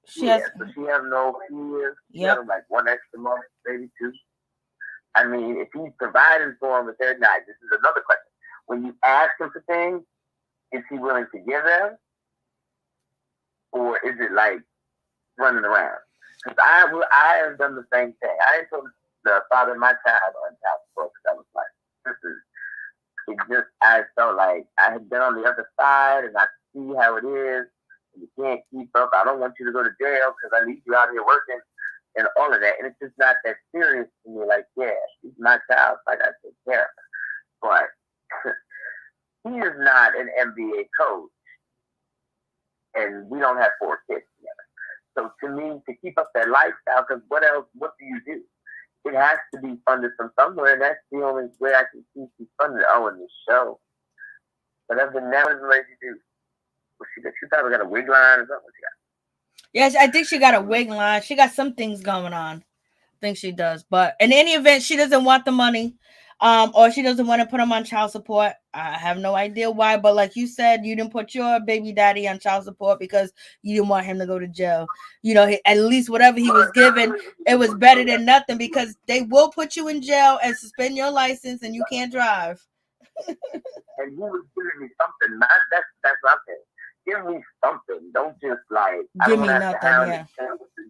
She has. So she have no fears. Yeah. Like 1 extra month, maybe 2. I mean, if he's providing for them, but they're not. This is another question. When you ask him for things, is he willing to give them, or is it like running around? Because I have done the same thing. I told the father of my child on child support because I was like, I felt like I had been on the other side and I see how it is. And you can't keep up. I don't want you to go to jail because I need you out here working and all of that. And it's just not that serious to me. Like, yeah, she's my child. So I got to take care of her. But he is not an NBA coach. And we don't have 4 kids together. So to me, to keep up that lifestyle, because what do you do? It has to be funded from somewhere, and that's the only way I can keep you funded. Oh, in the show. But other than that, what does Malaysia do? Well, she probably got a wig line or something. Yes, I think she got a wig line. She got some things going on. I think she does. But in any event, she doesn't want the money. Or she doesn't want to put him on child support. I have no idea why, but like you said, you didn't put your baby daddy on child support because you didn't want him to go to jail. You know, at least whatever he was given, it was better than nothing because they will put you in jail and suspend your license and you can't drive. And he was giving me something. That's what I'm saying. Give me something. Don't just like give me nothing. Yeah.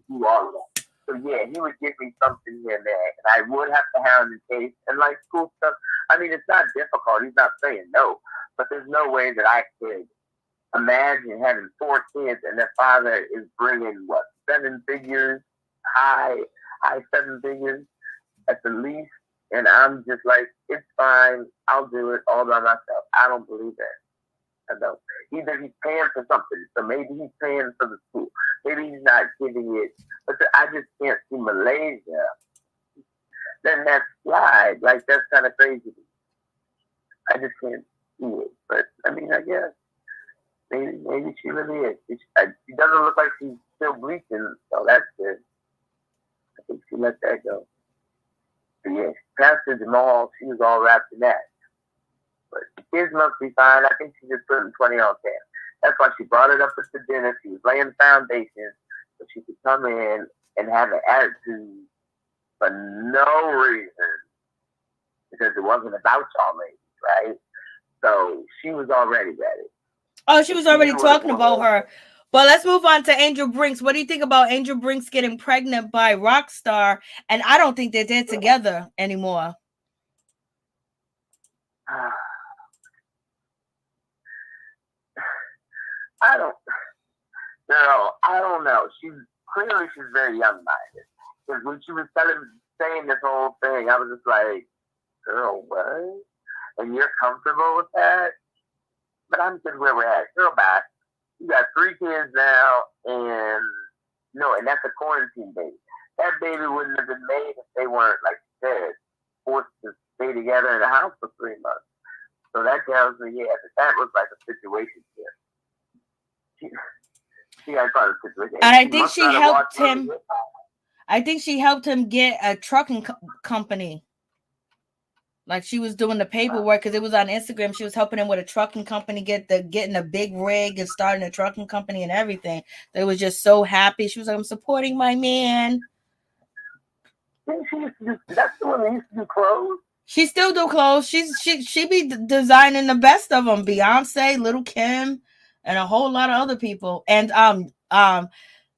Do all of that. So yeah, he would give me something here and there, and I would have to hound the case and like school stuff. I mean, it's not difficult. He's not saying no, but there's no way that I could imagine having 4 kids and their father is bringing 7 figures, high 7 figures at the least, and I'm just like, it's fine. I'll do it all by myself. I don't believe that. I don't. Either he's paying for something, so maybe he's paying for the school. Maybe he's not giving it. But I just can't see Malaysia letting that slide. Like, that's kind of crazy. I just can't see it. But, I mean, I guess. Maybe she really is. She doesn't look like she's still bleaching, so that's good. I think she let that go. But yeah, Pastor Jamal, she was all wrapped in that. But the kids must be fine. I think she's just putting 20 on 10. That's why she brought it up at the dinner. She was laying the foundation so she could come in and have an attitude for no reason. Because it wasn't about y'all ladies, right? So she was already ready. Oh, she was already talking about her. But let's move on to Angel Brinks. What do you think about Angel Brinks getting pregnant by Rockstar? And I don't think that they're together anymore. I don't know. She's very young-minded. Because when she was saying this whole thing, I was just like, girl, what? And you're comfortable with that? But I'm just where we're at. Girl, back. You got 3 kids now, and that's a quarantine baby. That baby wouldn't have been made if they weren't, like you said, forced to stay together in the house for 3 months. So that tells me, that was like a situation here. She got part of the situation. And I think she helped him. I think she helped him get a trucking company. Like she was doing the paperwork because it was on Instagram. She was helping him with a trucking company, getting a big rig and starting a trucking company and everything. They was just so happy. She was like, "I'm supporting my man." That's the one that used to do clothes. She still do clothes. She be designing the best of them. Beyonce, Little Kim, and a whole lot of other people. And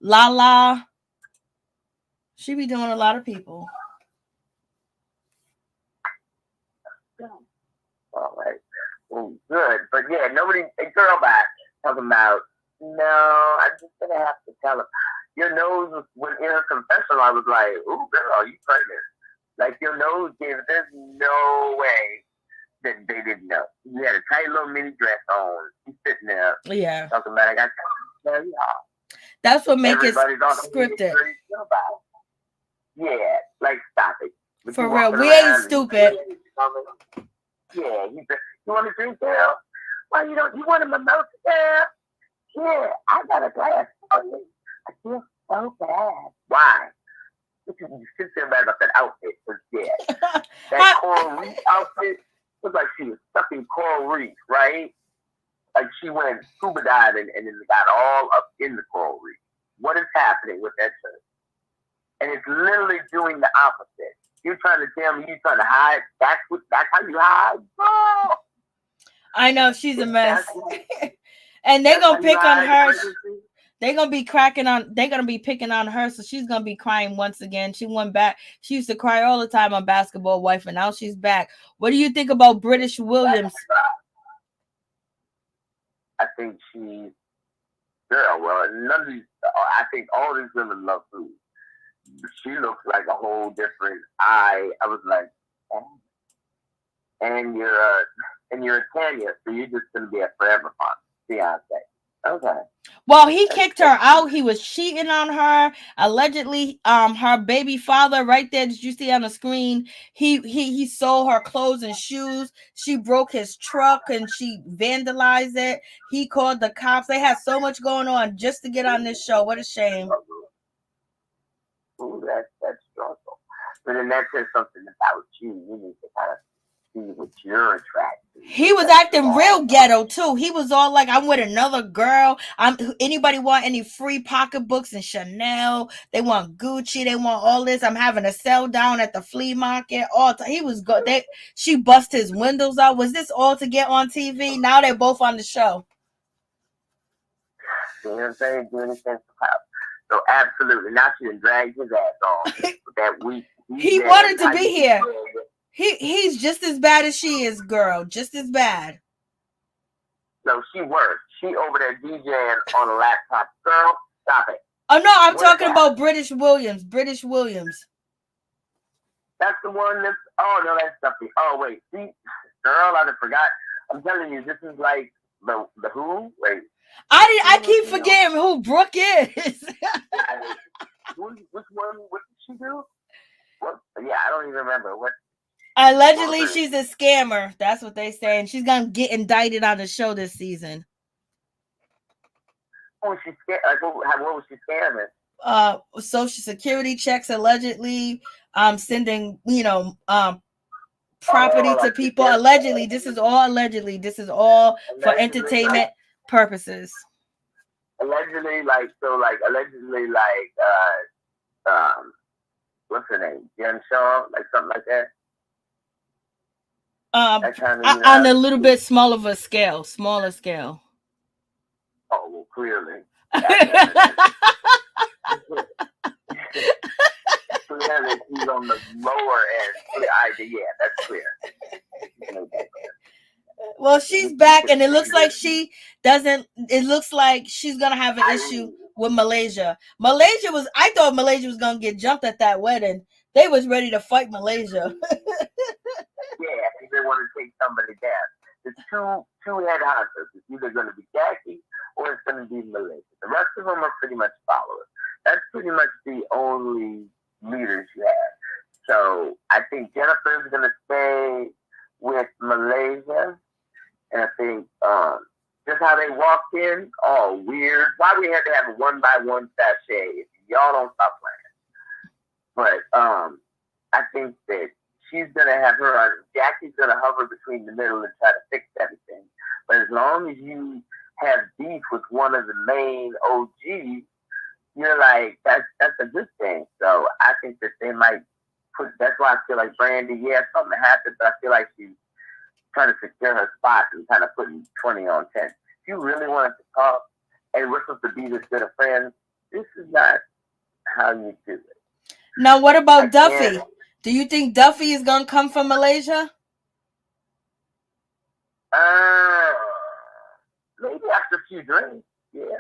Lala. She be doing a lot of people. All right. Well, good. But yeah, a girl back talking about, no, I'm just going to have to tell her. Your nose, when in her confessional, I was like, ooh, girl, you pregnant. Like, your nose gave it. There's no way that they didn't know. You had a tight little mini dress on. She's sitting there. Yeah. Talking about, I got to tell y'all. That's what makes it scripted. Yeah, like, stop it. But for real, we ain't stupid. Yeah, he said, you want a drink, girl? Why you want a mimosa, girl? Yeah, I got a glass for you. I feel so bad. Why? Because you sit there mad about that outfit. Yeah, that coral reef outfit looked like she was stuck in coral reef, right? Like she went scuba diving and then got all up in the coral reef. What is happening with that shirt? And it's literally doing the opposite. You're trying to tell me you're trying to hide. That's how you hide. Oh. I know she's a mess. And they're gonna pick on her. They're gonna be picking on her, so she's gonna be crying once again. She went back. She used to cry all the time on Basketbal Wife, and now she's back. What do you think about Brittish Williams? I think she's girl. Well, none of these. I think all these women love food. She looks like a whole different. I was like, oh. And you're a Tanya, so you're just gonna be a forever Beyonce. Okay. Well, he kicked her out. He was cheating on her. Allegedly, her baby father, right there. Did you see on the screen? He sold her clothes and shoes. She broke his truck and she vandalized it. He called the cops. They had so much going on just to get on this show. What a shame. Ooh, that's struggle. But then that says something about you. You need to kind of see what you're attracted. He was acting real ghetto too. He was all like, "I'm with another girl. Anybody want any free pocketbooks and Chanel? They want Gucci. They want all this. I'm having a sell down at the flea market." He was good. She bust his windows out. Was this all to get on TV? Now they're both on the show. You know what I'm saying? Doing the sense of power. So absolutely. Now she done dragged his ass on with that week. He wanted to be here. He's just as bad as she is, girl. Just as bad. No, she worse. She over there DJing on a laptop. Girl, stop it. Oh no, I'm talking about British Williams. British Williams. That's the one that's. Oh no, that's Duffey. Oh wait, see, girl, I forgot. I'm telling you, this is like the who? Wait. I keep forgetting who Brooke is. Which one? What did she do? What? Yeah, I don't even remember. What? Allegedly, she's a scammer. That's what they say, and she's gonna get indicted on the show this season. Oh, she's scared. Like, what was she scamming? Social security checks allegedly. Sending property to people. Allegedly, this is all allegedly. This is all for entertainment purposes. Allegedly, what's her name? Jen Shaw, like something like that. On a little bit smaller scale. Oh, well, clearly. Clearly, he's on the lower end. Yeah, that's clear. Well, she's back, and it looks like she doesn't. It looks like she's gonna have an issue with Malaysia. I thought Malaysia was gonna get jumped at that wedding. They was ready to fight Malaysia. Yeah, because they want to take somebody down. There's two head hunters. It's either going to be Jackie or it's going to be Malaysia. The rest of them are pretty much followers. That's pretty much the only leaders you have. So I think Jennifer's going to stay with Malaysia. And I think just how they walked in, all weird. Why we had to have a 1-by-1 sachet if y'all don't stop playing. But I think that she's she's gonna have her on. Jackie's gonna hover between the middle and try to fix everything. But as long as you have beef with one of the main OGs, you're like, that's a good thing. So I think that they might put. That's why I feel like Brandi. Yeah, something happened, but I feel like she's trying to secure her spot and kind of putting 20 on 10. If you really wanted to talk, and we're supposed to be this good of friends, this is not how you do it. Now, what about Duffey? Do you think Duffey is gonna come from Malaysia? Maybe after a few drinks. Yeah.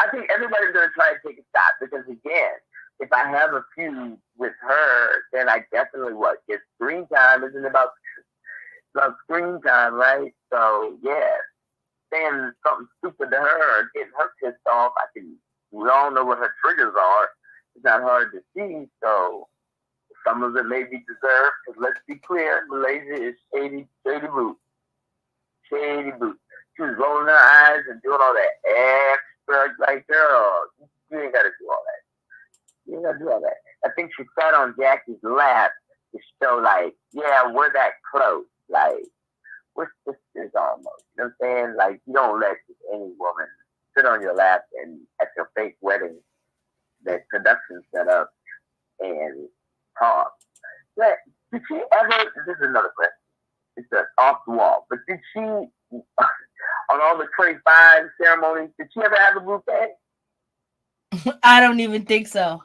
I think everybody's gonna try to take a shot because again, if I have a feud with her, then I definitely get screen time. Isn't about screen time, right? So yeah, saying something stupid to her or getting her pissed off, we all know what her triggers are. It's not hard to see, so some of it may be deserved, because let's be clear, Malaysia is shady boot. Shady boot. She was rolling her eyes and doing all that extra, like, girl, you ain't got to do all that. You ain't got to do all that. I think she sat on Jackie's lap to show, like, yeah, we're that close. Like, we're sisters almost. You know what I'm saying? Like, you don't let just any woman sit on your lap and at your fake wedding, that production set up and talk. But did she ever, this is another question, it's off the wall, but did she, on all the 25 ceremonies, did she ever have a bouquet? I don't even think so.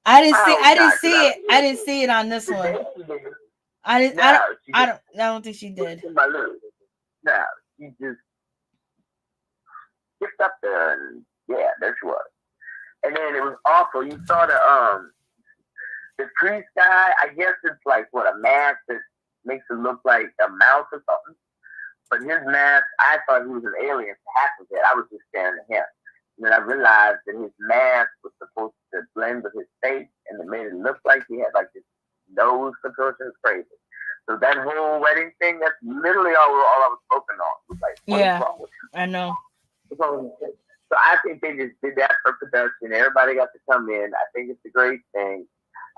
I didn't see it on this one. I don't think she did. No, she just skipped up there and yeah, there she was. And then it was awful. You saw the priest guy. I guess it's like a mask that makes it look like a mouse or something. But his mask, I thought he was an alien for half of it. I was just staring at him. And then I realized that his mask was supposed to blend with his face, and it made it look like he had like this nose contortion. It's crazy. So that whole wedding thing, that's literally all I was focusing on. It was like, yeah, I know. So I think they just did that for production. Everybody got to come in. I think it's a great thing.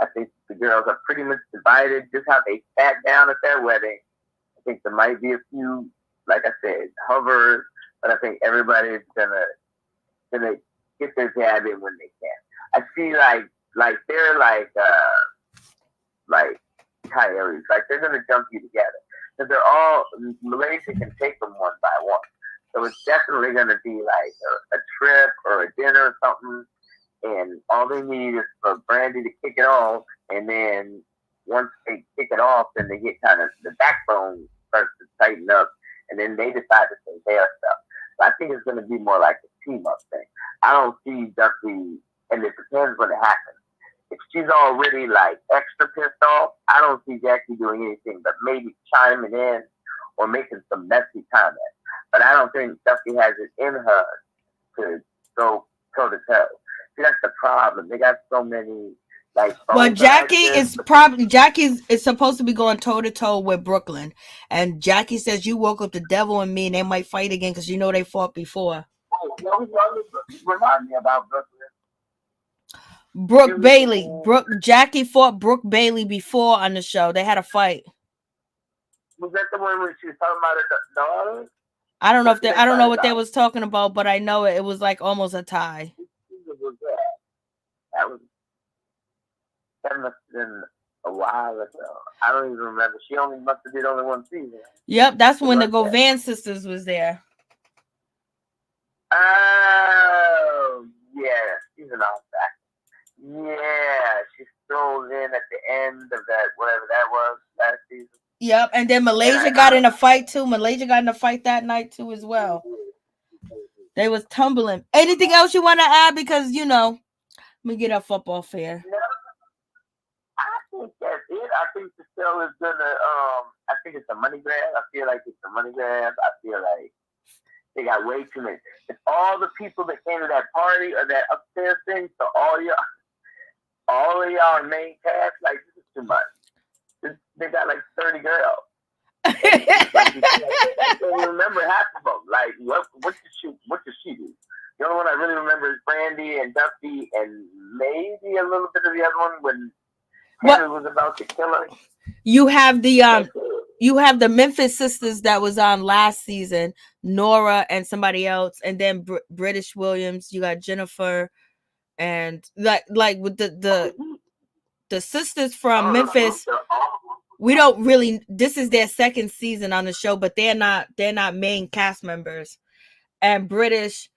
I think the girls are pretty much divided. Just how they sat down at their wedding. I think there might be a few, like I said, hovers, but I think everybody is gonna get their jab in when they can. I see like they're like coyotes. Like they're gonna jump you together. Because they're all, Malaysia can take them one by one. So it's definitely going to be like a trip or a dinner or something. And all they need is for Brandi to kick it off. And then once they kick it off, then they get kind of, the backbone starts to tighten up. And then they decide to say their stuff. So I think it's going to be more like a team up thing. I don't see Duffey, and it depends when it happens. If she's already like extra pissed off, I don't see Jackie doing anything but maybe chiming in or making some messy comments. But I don't think Duffey has it in her to go toe to toe. See, that's the problem. They got so many like. Well, Jackie is supposed to be going toe to toe with Brooklyn, and Jackie says you woke up the devil in me, and they might fight again because they fought before. Remind me about Brooklyn. Brooke Bailey. Jackie fought Brooke Bailey before on the show. They had a fight. Was that the one where she was talking about her daughter? I don't know what they was talking about, but I know it was like almost a tie. That must have been a while ago. I don't even remember. She must have did only one season. Yep, that's when the Govan sisters was there. Oh, yeah, she's an off-back. Yeah, she strolled in at the end of that, whatever that was, last season. Yep, and then Malaysia got in a fight too. Malaysia got in a fight that night too as well. They was tumbling. Anything else you want to add? Because we get our football fair. No, I think that's it. I think the show is gonna. I think it's a money grab. I feel like it's a money grab. I feel like they got way too many. If all the people that came to that party or that upstairs thing, so all of y'all are main cast, like this is too much. They got like 30 girls. Like, you can't remember half of them. Like, what did she do? The only one I really remember is Brandi and Duffey and maybe a little bit of the other one Tami was about to kill her. You have the Memphis sisters that was on last season, Nora and somebody else, and then Brittish Williams. You got Jennifer, and like with the sisters from Memphis. We don't really. This is their second season on the show, but they're not main cast members. And British,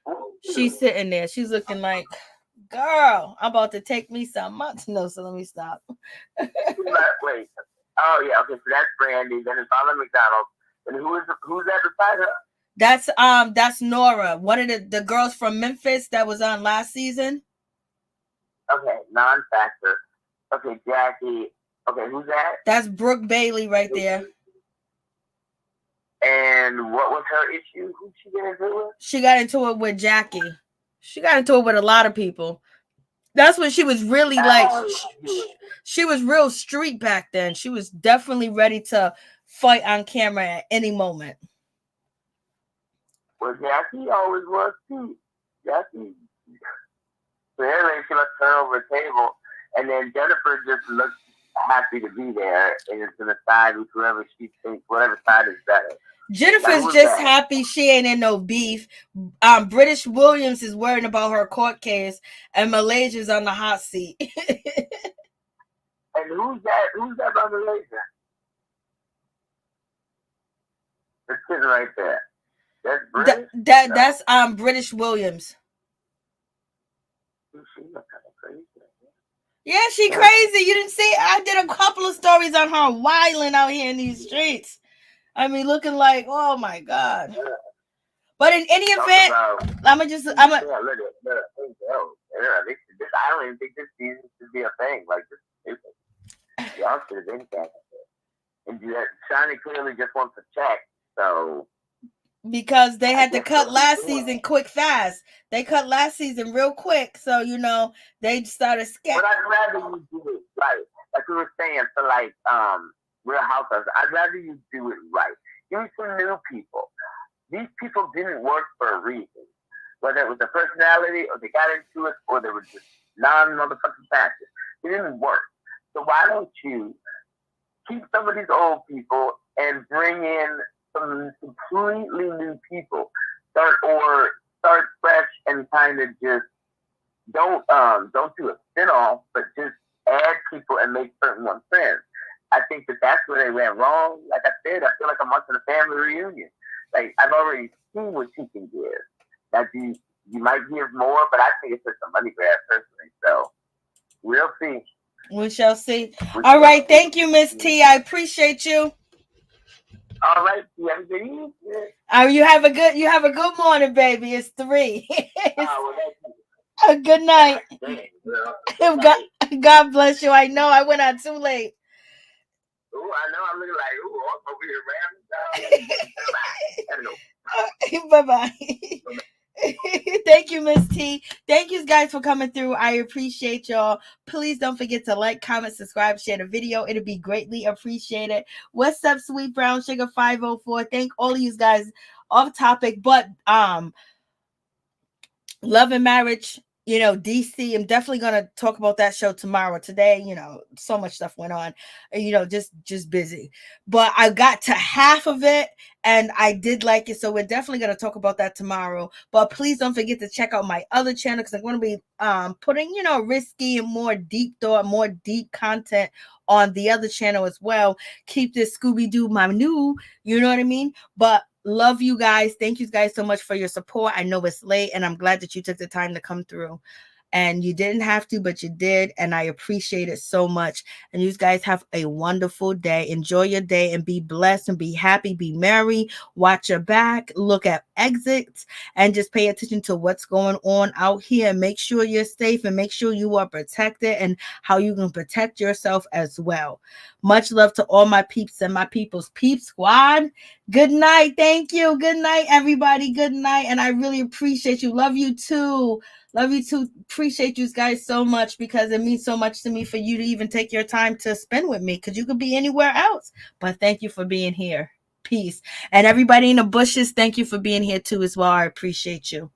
she's sitting there. She's looking like, girl, I'm about to take me some months. No, so let me stop. Wait. Oh yeah, okay. So that's Brandi. Then it's Violet McDonald. And who's that beside her? That's Nora, one of the girls from Memphis that was on last season. Okay, non-factor. Okay, Jackie. Okay, who's that? That's Brooke Bailey right there. And what was her issue? Who'd she get into it? She got into it with Jackie. She got into it with a lot of people. That's when she was really like, she was real street back then. She was definitely ready to fight on camera at any moment. Well, Jackie always was too. Jackie. So anyway, she must turn over a table, and then Jennifer just looked happy to be there, and it's gonna side with whoever she thinks, whatever side is better. Jennifer's just happy she ain't in no beef. Brittish Williams is worrying about her court case, and Malaysia's on the hot seat. And who's that? Who's that by Malaysia? It's sitting right there. That's British. That's Brittish Williams. She looks kind of crazy. Yeah, she crazy. You didn't see it? I did a couple of stories on her wilding out here in these streets. I mean, looking like, oh my God. Yeah. But in any event, I don't even think this season should be a thing. Like, this stupid. Y'all should have been catching it. And Shaunie clearly just wants to check, so. Because they had to cut last season fast. They cut last season real quick, so, they started scared. But I'd rather you do it right. Like we were saying, for like, Real Housewives, I'd rather you do it right. Give me some new people. These people didn't work for a reason. Whether it was a personality, or they got into it, or they were just non-motherfucking factors. It didn't work. So why don't you keep some of these old people and bring in some completely new people? Start fresh and kind of just don't do a spin-off, but just add people and make certain ones friends. I think that's where they went wrong. Like I said, I feel like I'm watching a family reunion. Like I've already seen what she can give. Now you might give more, but I think it's just a money grab personally. So we'll see. We shall see. All right, thank you, Miss T. I appreciate you. All right, you have a good evening. You have a good morning, baby. It's 3. Good night. God bless you. I know I went out too late. Oh, I know. I'm looking like, I'm over here, man. Bye-bye. Thank you, Miss T. Thank you guys for coming through. I appreciate y'all. Please don't forget to like, comment, subscribe, share the video. It'll be greatly appreciated. What's up, Sweet Brown Sugar 504? Thank all of you guys. Off topic, but Love and Marriage, DC. I'm definitely gonna talk about that show tomorrow. Today, so much stuff went on, just busy. But I got to half of it and I did like it. So we're definitely gonna talk about that tomorrow. But please don't forget to check out my other channel because I'm gonna be putting, risky and more deep thought, more deep content on the other channel as well. Keep this Scooby-Doo my new, you know what I mean? But love you guys. Thank you guys so much for your support. I know it's late and I'm glad that you took the time to come through. And you didn't have to, but you did. And I appreciate it so much. And you guys have a wonderful day. Enjoy your day and be blessed and be happy, be merry. Watch your back, look at exits, and just pay attention to what's going on out here. And make sure you're safe and make sure you are protected and how you can protect yourself as well. Much love to all my peeps and my people's peep squad. Good night. Thank you. Good night, everybody. Good night. And I really appreciate you. Love you too. Love you too. Appreciate you guys so much because it means so much to me for you to even take your time to spend with me because you could be anywhere else. But thank you for being here. Peace. And everybody in the bushes, thank you for being here too as well. I appreciate you.